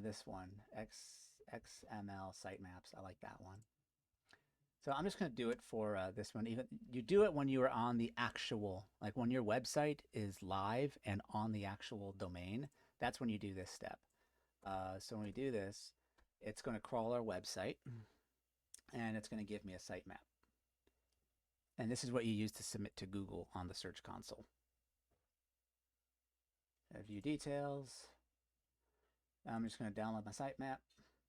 This one, XML sitemaps. I like that one. So I'm just going to do it for this one. Even you do it when you are on the actual, like when your website is live and on the actual domain. That's when you do this step. So when we do this, it's going to crawl our website and it's going to give me a sitemap. And this is what you use to submit to Google on the Search Console. View details. I'm just going to download my sitemap.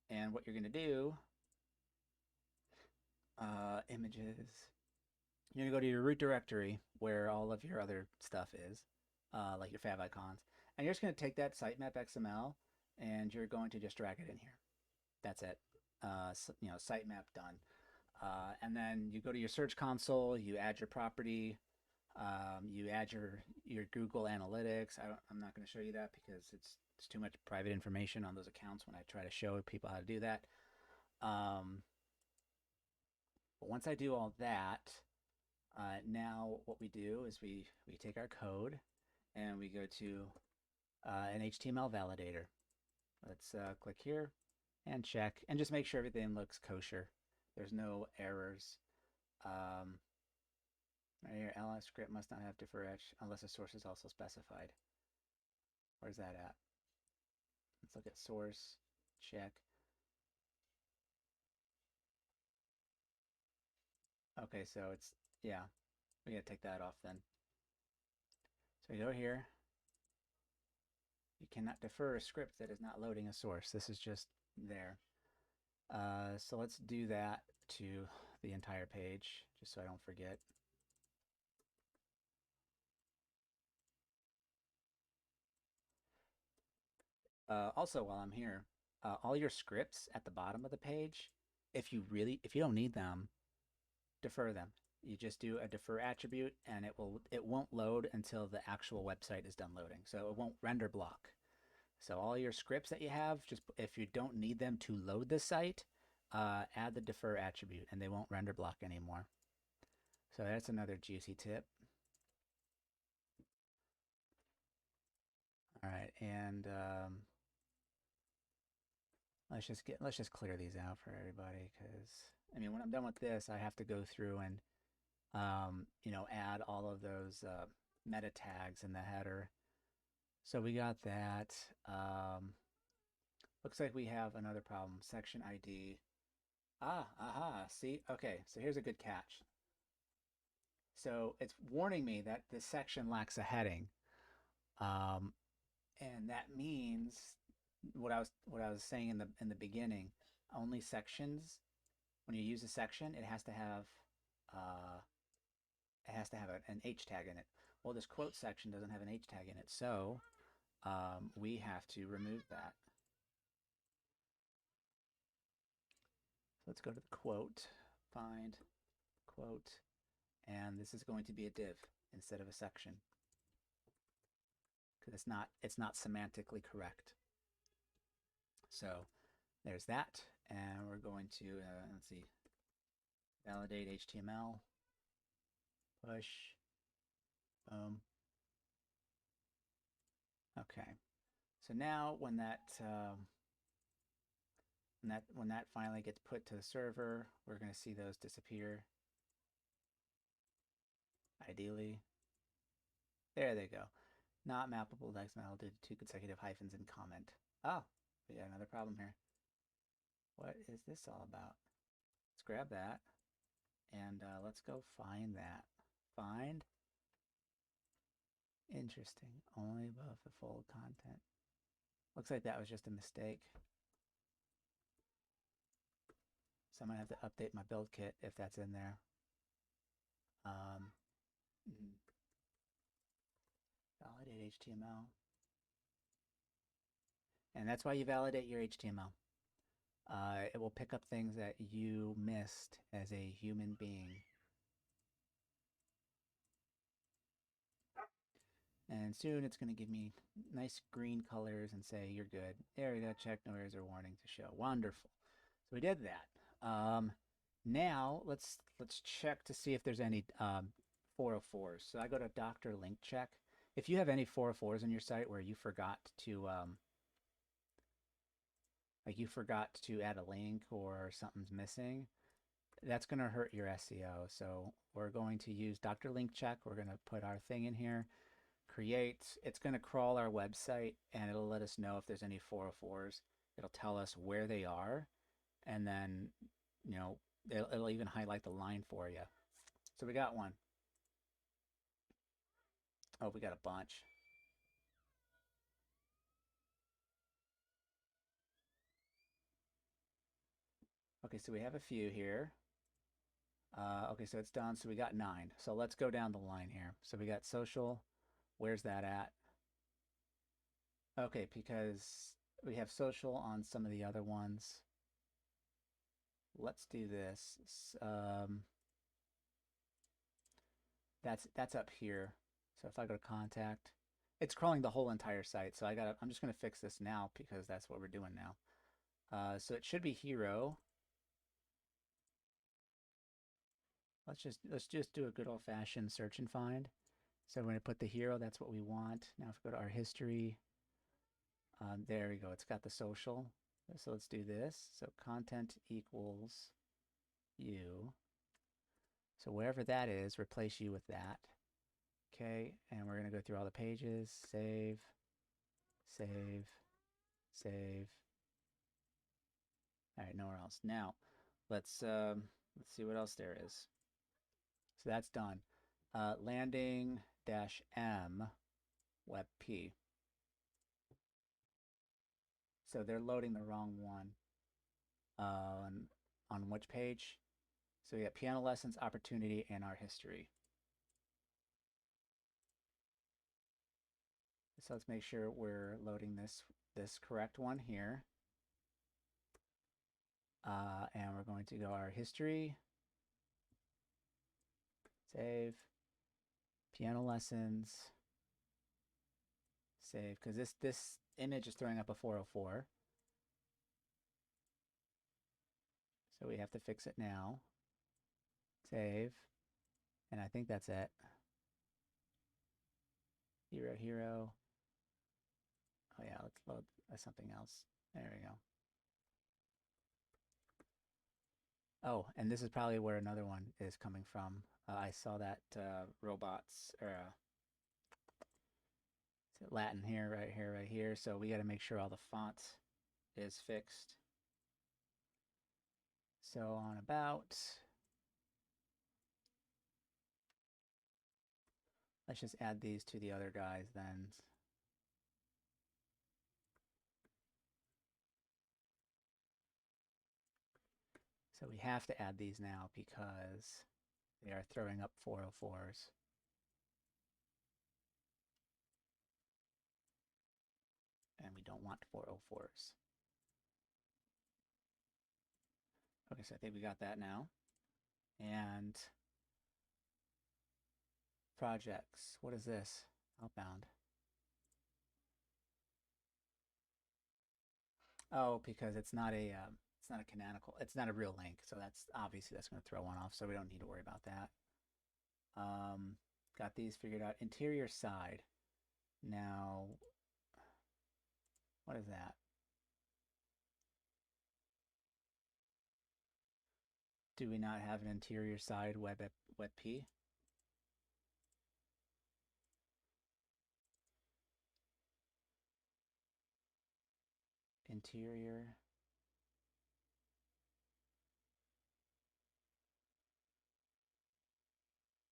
And what you're going to do, images. You're going to go to your root directory where all of your other stuff is, like your favicons. And you're just going to take that sitemap XML and you're going to just drag it in here. That's it. Sitemap done. And then you go to your Search Console, you add your property, you add your Google Analytics. I'm not going to show you that because it's too much private information on those accounts when I try to show people how to do that. But once I do all that, now what we do is we take our code and we go to an HTML validator. Let's click here and check and just make sure everything looks kosher. There's no errors. Right here, ls script must not have defer etch unless a source is also specified. Where's that at? Let's look at source, check. Okay, so it's, yeah, we gotta take that off then. So we go here. You cannot defer a script that is not loading a source. This is just there. So let's do that to the entire page, just so I don't forget. Also, while I'm here, all your scripts at the bottom of the page, if you don't need them, defer them. You just do a defer attribute and it won't load until the actual website is done loading. So it won't render block. So all your scripts that you have, just if you don't need them to load the site, add the defer attribute and they won't render block anymore. So that's another juicy tip. All right, and let's just clear these out for everybody, because I mean, when I'm done with this, I have to go through and add all of those meta tags in the header. So we got that. Looks like we have another problem. Section ID. See? Okay, so here's a good catch. So it's warning me that this section lacks a heading. And that means what I was saying in the beginning, only sections, when you use a section, it has to have an H tag in it. Well, this quote section doesn't have an H tag in it, so we have to remove that. So let's go to the quote, find quote, and this is going to be a div instead of a section, because it's not semantically correct. So there's that, and we're going to let's see, validate HTML, push, boom. Okay, so now when that finally gets put to the server, we're going to see those disappear. Ideally, there they go. Not mappable to XML due to 2 consecutive hyphens in comment. Oh, we got another problem here. What is this all about? Let's grab that and let's go find that. Find. Interesting. Only above the full content. Looks like that was just a mistake. So I'm going to have to update my build kit if that's in there. Validate HTML. And that's why you validate your HTML. It will pick up things that you missed as a human being. And soon it's going to give me nice green colors and say, you're good. There we go, check, no errors or warning to show. Wonderful. So we did that. Now let's check to see if there's any 404s. So I go to Doctor Link Check. If you have any 404s on your site where you forgot to add a link or something's missing, that's going to hurt your SEO. So we're going to use Dr. Link Check. We're going to put our thing in here, create, it's going to crawl our website and it'll let us know if there's any 404s. It'll tell us where they are, and then, you know, it'll even highlight the line for you. So we got one. Oh, we got a bunch. Okay, so we have a few here. Okay, so it's done. So we got 9. So let's go down the line here. So we got social. Where's that at? Okay, because we have social on some of the other ones. Let's do this. That's up here. So if I go to contact, it's crawling the whole entire site. So I'm just gonna fix this now because that's what we're doing now. So it should be hero. Let's just do a good old-fashioned search and find. So we're gonna put the hero. That's what we want. Now if we go to our history, there we go. It's got the social. So let's do this. So content equals you. So wherever that is, replace you with that. Okay, and we're going to go through all the pages. Save, save, save. All right, nowhere else. Now, let's see what else there is. So that's done. Landing -m WebP. So they're loading the wrong one. On which page? So we got piano lessons, opportunity, and our history. So let's make sure we're loading this correct one here. And we're going to go our history, save, piano lessons, save, because this image is throwing up a 404. So we have to fix it now. Save, and I think that's it. Hero. Oh yeah, let's load something else. There we go. Oh, and this is probably where another one is coming from. I saw that robots, or Latin here, right here. So we got to make sure all the font is fixed. So on about, let's just add these to the other guys then. So we have to add these now because they are throwing up 404s. And we don't want 404s. Okay, so I think we got that now. And projects, what is this? Outbound. Oh, because it's not a canonical, it's not a real link. So that's obviously that's going to throw one off. So we don't need to worry about that. Got these figured out. Interior side. Now, what is that? Do we not have an interior side WebP? Interior.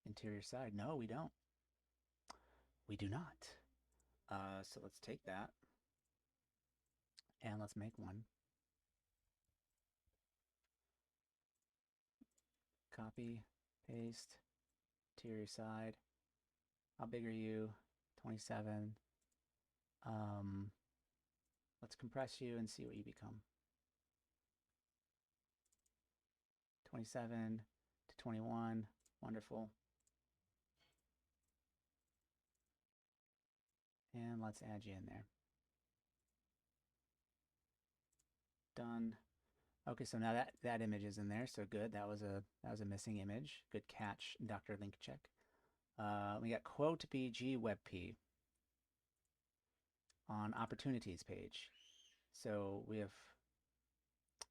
Interior side. No, we don't. We do not. So let's take that and let's make one. Copy, paste, interior side. How big are you? 27. Let's compress you and see what you become. 27 to 21. Wonderful. And let's add you in there. Done. Okay, so now that image is in there, so good. That was a missing image. Good catch, Dr. Link Check. We got quote BG WebP on opportunities page. So we have,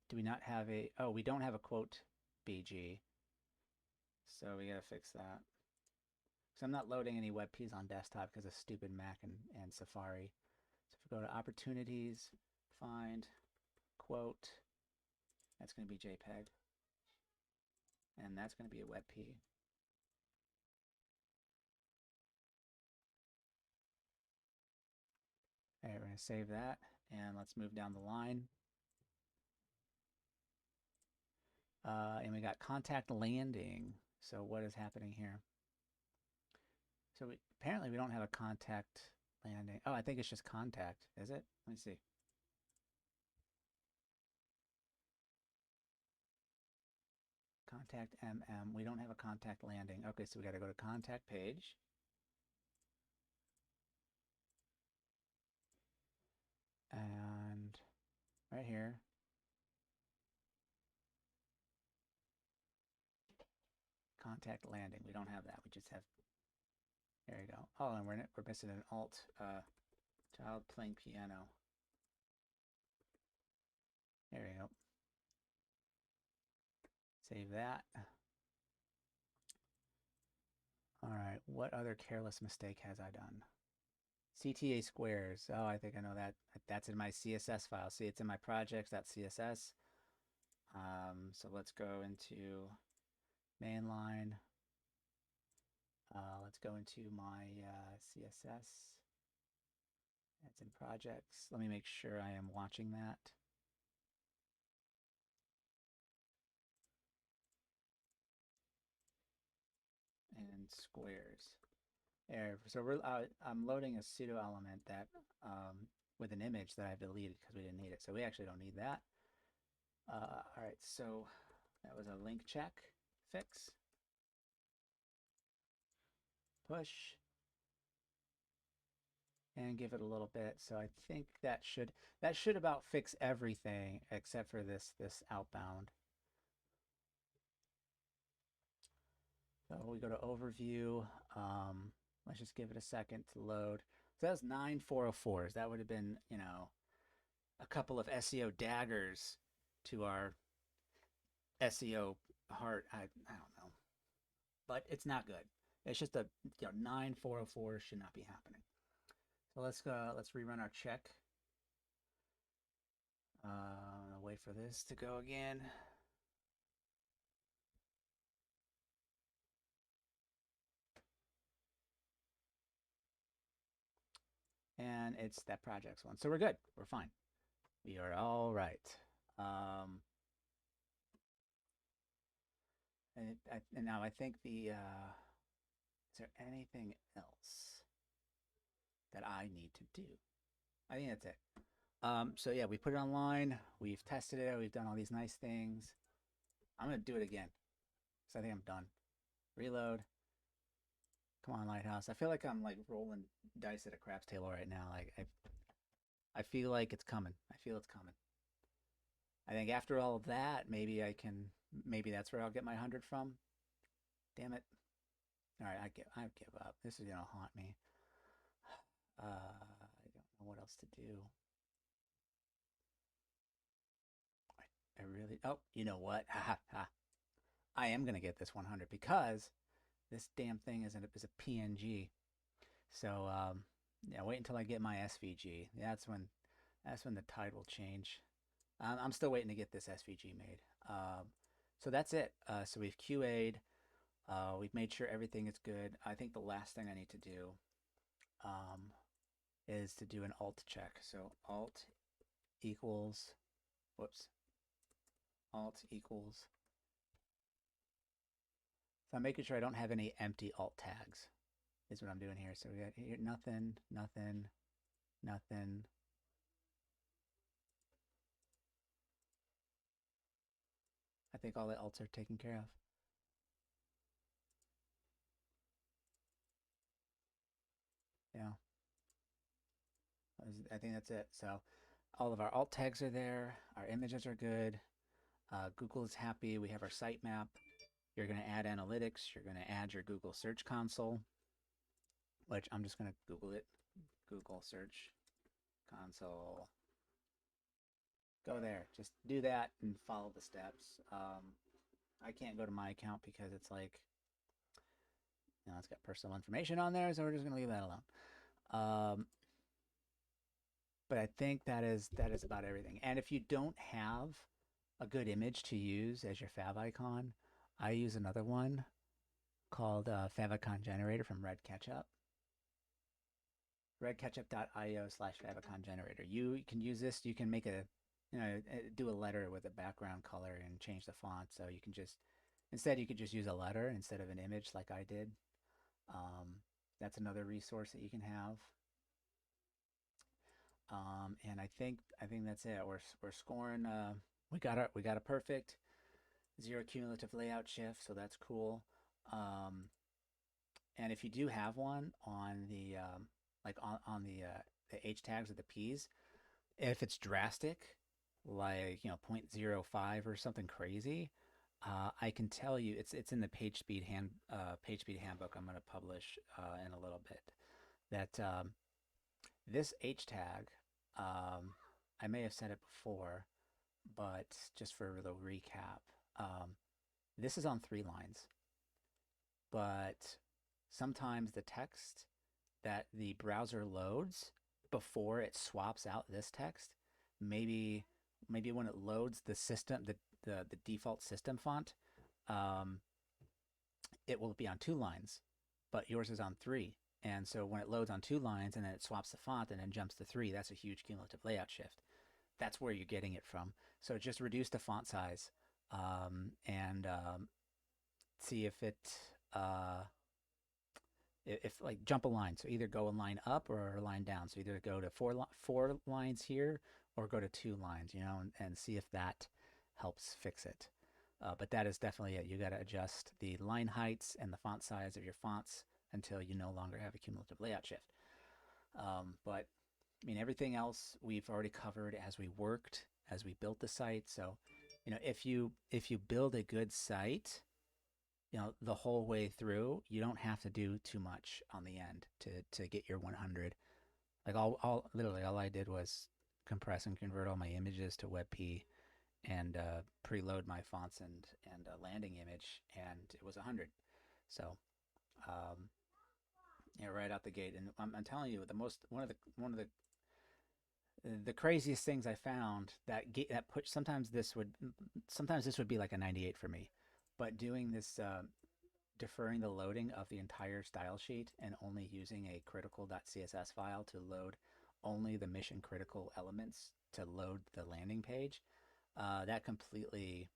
do we not have a, oh, we don't have a quote BG. So we gotta fix that. So I'm not loading any WebPs on desktop because of stupid Mac and Safari. So if we go to opportunities, find, quote, that's going to be JPEG. And that's going to be a WebP. All right, we're going to save that. And let's move down the line. And we got contact landing. So what is happening here? So apparently we don't have a contact landing. Oh, I think it's just contact. Is it? Let me see. Contact MM. We don't have a contact landing. Okay, so we got to go to contact page. And right here. Contact landing. We don't have that. We just have. There you go. Oh, and we're missing an alt. Child playing piano. There you go. Save that. All right. What other careless mistake has I done? CTA squares. Oh, I think I know that. That's in my CSS file. See, it's in my projects.css. So let's go into mainline. Let's go into my CSS. That's in projects. Let me make sure I am watching that. And squares. There. So I'm loading a pseudo element that with an image that I've deleted because we didn't need it. So we actually don't need that. All right. So that was a link check fix. Push. And give it a little bit. So I think that should about fix everything except for this outbound. So we go to overview. Let's just give it a second to load. So that's 9404s. That would have been, you know, a couple of SEO daggers to our SEO heart. I don't know, but it's not good. It's just a 9404 should not be happening. So let's rerun our check. Wait for this to go again. And it's that projects one. So we're good. We're fine. We are all right. And now I think is there anything else that I need to do? I think that's it. So yeah, we put it online. We've tested it. We've done all these nice things. I'm going to do it again. So I think I'm done. Reload. Come on, Lighthouse. I feel like I'm like rolling dice at a craps table right now. Like I feel like it's coming. I feel it's coming. I think after all of that, maybe that's where I'll get my 100 from. Damn it. All right, I give up. This is going to haunt me. I don't know what else to do. I really, oh, you know what? I am going to get this 100 because this damn thing is a PNG. So, yeah, wait until I get my SVG. That's when the tide will change. I'm still waiting to get this SVG made. So that's it. So we've QA'd. We've made sure everything is good. I think the last thing I need to do is to do an alt check. So alt equals, alt equals. So I'm making sure I don't have any empty alt tags is what I'm doing here. So we got here nothing, nothing, nothing. I think all the alts are taken care of. Yeah. I think that's it. So all of our alt tags are there. Our images are good. Google is happy. We have our sitemap. You're going to add analytics. You're going to add your Google Search Console, which I'm just going to Google it. Google Search Console. Go there. Just do that and follow the steps. I can't go to my account because it's like You know, it's got personal information on there, so we're just going to leave that alone. But I think that is about everything. And if you don't have a good image to use as your favicon, I use another one called Favicon Generator from Red Ketchup. redketchup.io/favicon generator. You can use this. You can make a, do a letter with a background color and change the font. So you can just, instead you could just use a letter instead of an image like I did. That's another resource that you can have. And I think that's it. We're scoring. We got a perfect 0 cumulative layout shift, so that's cool. And if you do have one on the like on the H tags or the P's, if it's drastic, like 0.05 or something crazy, I can tell you it's in the PageSpeed handbook I'm going to publish in a little bit. That this H tag, I may have said it before, but just for the recap, this is on 3 lines, but sometimes the text that the browser loads before it swaps out this text, maybe when it loads the system, the default system font, it will be on 2 lines, but yours is on 3. And so when it loads on 2 lines and then it swaps the font and then jumps to 3, that's a huge cumulative layout shift. That's where you're getting it from. So just reduce the font size and see if it if like jump a line. So either go a line up or a line down. So either go to 4 lines here or go to 2 lines, and see if that helps fix it. But that is definitely it. You got to adjust the line heights and the font size of your fonts until you no longer have a cumulative layout shift. But I mean, everything else we've already covered as we built the site. So, if you build a good site, the whole way through, you don't have to do too much on the end to get your 100. Like literally all I did was compress and convert all my images to WebP and preload my fonts and a landing image, and it was 100. So, right out the gate. And I'm telling you, one of the craziest things I found sometimes this would be like a 98 for me, but doing this deferring the loading of the entire style sheet and only using a critical.css file to load only the mission critical elements to load the landing page, that completely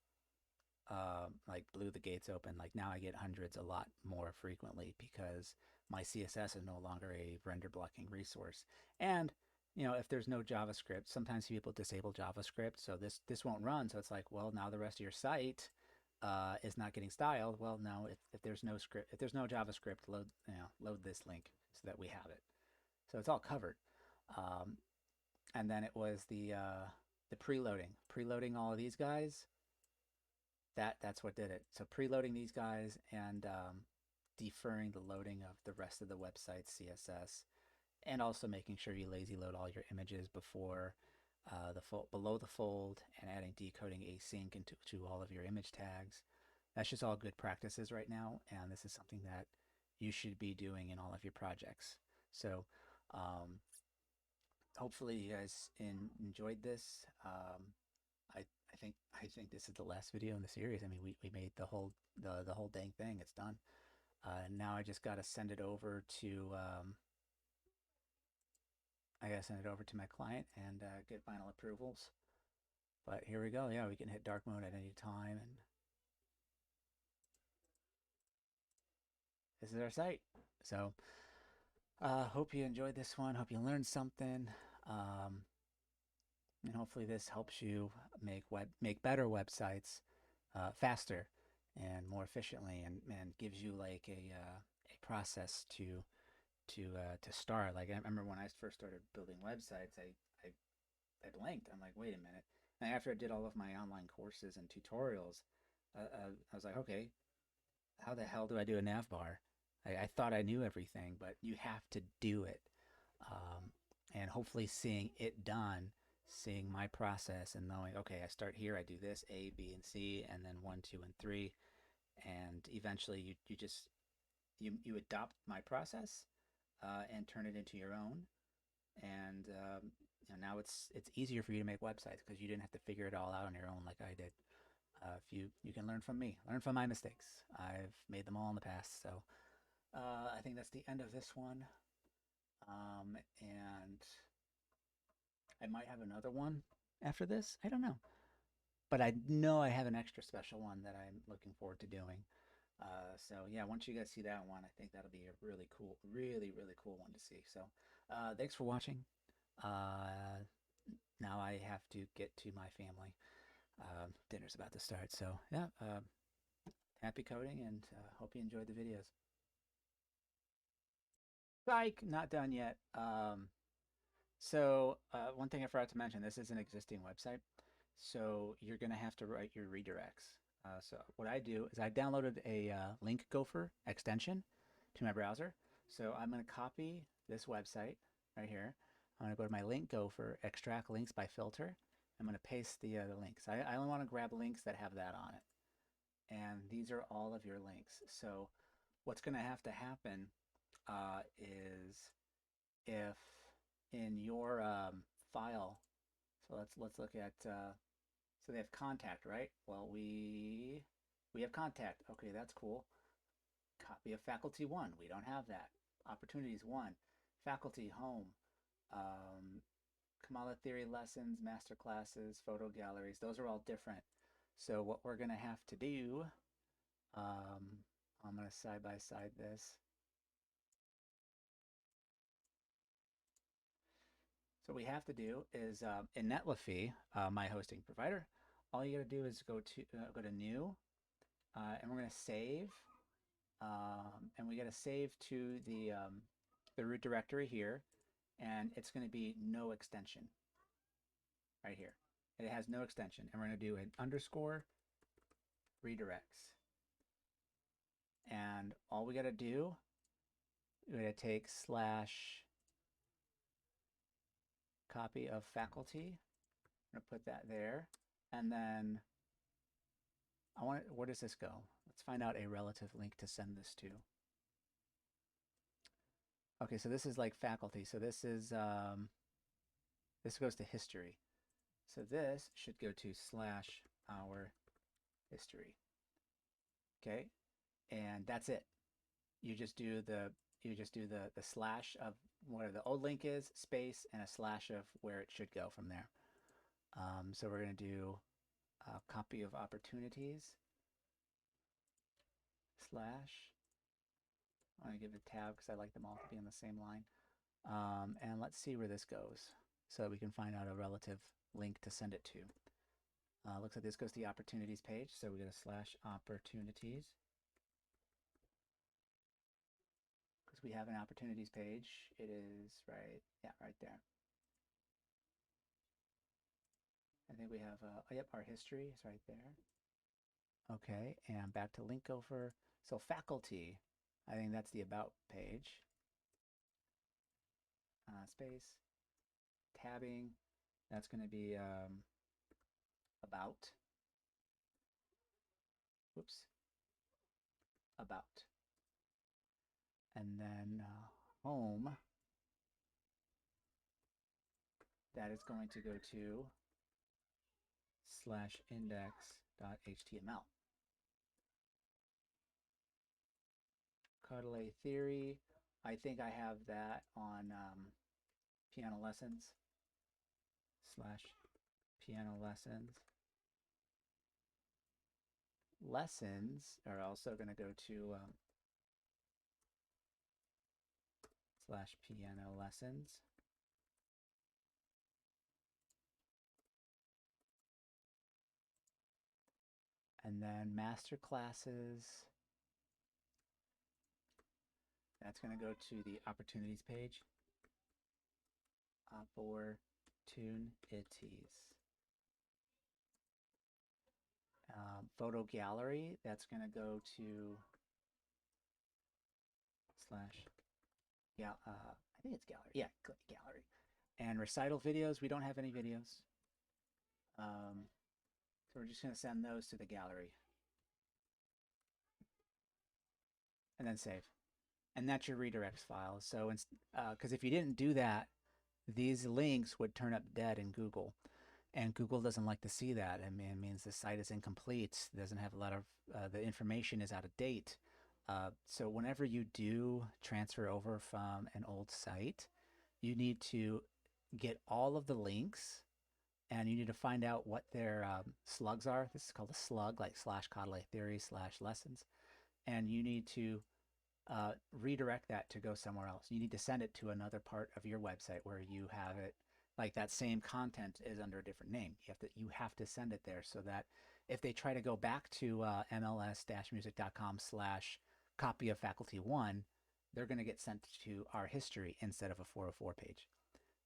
like blew the gates open. Like now I get hundreds a lot more frequently because my CSS is no longer a render blocking resource. And if there's no JavaScript, sometimes people disable JavaScript, so this won't run. So it's like, well, now the rest of your site is not getting styled. Well, no, if there's no script, if there's no JavaScript, load this link so that we have it. So it's all covered. And then it was the preloading all of these guys. That's what did it. So preloading these guys and deferring the loading of the rest of the website's CSS, and also making sure you lazy load all your images before below the fold, and adding decoding async into all of your image tags. That's just all good practices right now, and this is something that you should be doing in all of your projects. So hopefully you guys enjoyed this. I think this is the last video in the series. I mean, we made the whole dang thing. It's done. Now I just got to send it over to my client and get final approvals. But here we go. Yeah, we can hit dark mode at any time, and this is our site. So hope you enjoyed this one. Hope you learned something. And hopefully this helps you make better websites faster and more efficiently, and gives you like a process to start. Like I remember when I first started building websites, I blanked. I'm like, wait a minute. And after I did all of my online courses and tutorials, I was like, okay, how the hell do I do a nav bar? I thought I knew everything, but you have to do it. And hopefully seeing it done, seeing my process and knowing, okay, I start here, I do this, A, B, and C, and then 1, 2, and 3. And eventually you just you adopt my process and turn it into your own. And now it's easier for you to make websites because you didn't have to figure it all out on your own like I did. If you can learn from me, learn from my mistakes. I've made them all in the past. So I think that's the end of this one. And I might have another one after this. I don't know. But I know I have an extra special one that I'm looking forward to doing. So yeah, once you guys see that one, I think that'll be a really cool, really cool one to see. So thanks for watching. Now I have to get to my family. Dinner's about to start. So yeah, happy coding and hope you enjoyed the videos. Psych, not done yet. So one thing I forgot to mention, this is an existing website. So you're going to have to write your redirects. So what I do is I downloaded a link gopher extension to my browser. So I'm going to copy this website right here. I'm going to go to my link gopher, extract links by filter. I'm going to paste the links. I only want to grab links that have that on it. And these are all of your links. So what's going to happen is if in your file, so let's look at so they have contact, right? Well, we have contact. Okay, that's cool. Copy of faculty 1. We don't have that. Opportunities 1. Faculty home. Kamala theory lessons, master classes, photo galleries. Those are all different. So what we're going to have to do, I'm going to side by side this. So what we have to do is in Netlify, my hosting provider, all you got to do is go to new, and we're going to save, and we got to save to the root directory here, and it's going to be no extension right here. It has no extension, and we're going to do an underscore redirects, and all we got to do, we're going to take slash copy of faculty. I'm going to put that there, and then where does this go? Let's find out a relative link to send this to. Okay, so this is like faculty. So this is this goes to history. So this should go to slash our history. Okay, and that's it. You just do the slash of where the old link is, space, and a slash of where it should go from there. So we're going to do a copy of opportunities slash. I'm going to give it a tab because I like them all to be on the same line. And let's see where this goes so we can find out a relative link to send it to. Looks like this goes to the opportunities page. So we go to slash opportunities. Because we have an opportunities page. It is right there. I think we have, yep, our history is right there. Okay, and back to link gopher. So faculty, I think that's the about page. Space, tabbing, that's going to be about. Whoops. About. And then home, that is going to go to slash index.html. Cuddle theory, I think I have that on piano lessons slash piano lessons. Lessons are also going to go to slash piano lessons. And then master classes, that's going to go to the opportunities page. Opportunities. Photo gallery, that's going to go to slash, yeah, I think it's gallery. Yeah, gallery. And recital videos, we don't have any videos. So we're just going to send those to the gallery. And then save. and that's your redirects file. So, because if you didn't do that, these links would turn up dead in Google, and Google doesn't like to see that. I mean, it means the site is incomplete, doesn't have a lot of the information is out of date. So whenever you do transfer over from an old site, you need to get all of the links, and you need to find out what their slugs are. This is called a slug, like slash Kotlin theory slash lessons, and you need to redirect that to go somewhere else. You need to send it to another part of your website where you have it, like that same content is under a different name. You have to send it there so that if they try to go back to mls-music.com slash copy of faculty one, they're going to get sent to our history instead of a 404 page.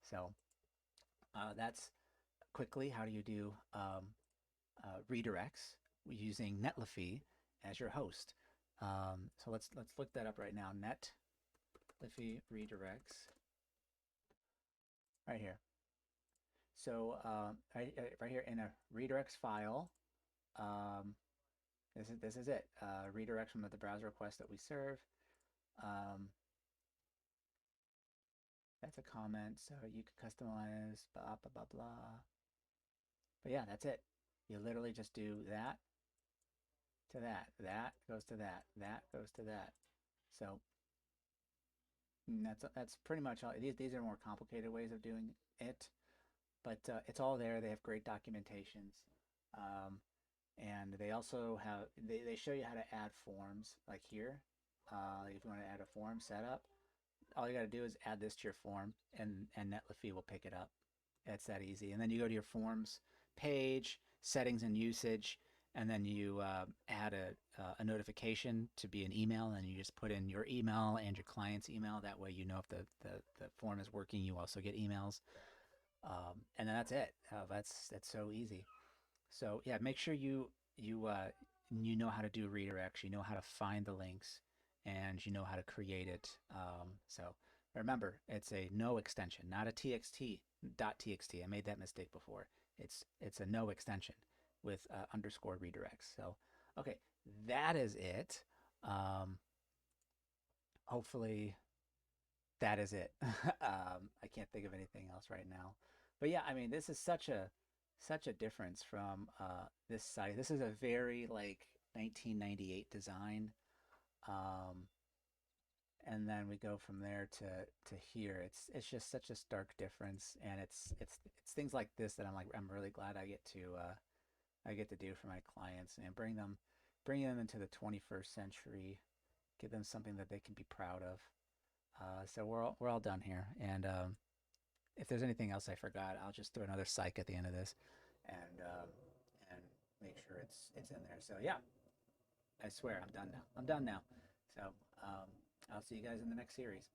So that's quickly how do you do redirects using Netlify as your host. So let's look that up right now. Netlify redirects right here. So right here in a redirects file, this is it. Redirects from the browser request that we serve. That's a comment, so you can customize blah blah blah blah. But yeah, that's it. You literally just do that to that. That goes to that. That goes to that. So that's pretty much all. These are more complicated ways of doing it, but it's all there. They have great documentations, and they also have they show you how to add forms like here. If you want to add a form setup, all you got to do is add this to your form, and Netlify will pick it up. It's that easy. And then you go to your forms page, settings and usage, and then you add a notification to be an email, and you just put in your email and your client's email. That way you know if the form is working, you also get emails. And then that's it. That's so easy. So yeah, make sure you know how to do redirects, you know how to find the links, and you know how to create it. So remember, it's a no extension, not a txt .txt. I made that mistake before. It's a no extension with underscore redirects. So okay, that is it. Hopefully that is it. I can't think of anything else right now. But yeah, I mean, this is such a difference from this site. This is a very like 1998 design. Um, and then we go from there to here. It's just such a stark difference, and it's things like this that I'm really glad I get to do for my clients and bring them into the 21st century, give them something that they can be proud of. So we're all done here, and if there's anything else I forgot, I'll just throw another psych at the end of this, and make sure it's in there. So yeah, I swear I'm done now. I'm done now. So I'll see you guys in the next series.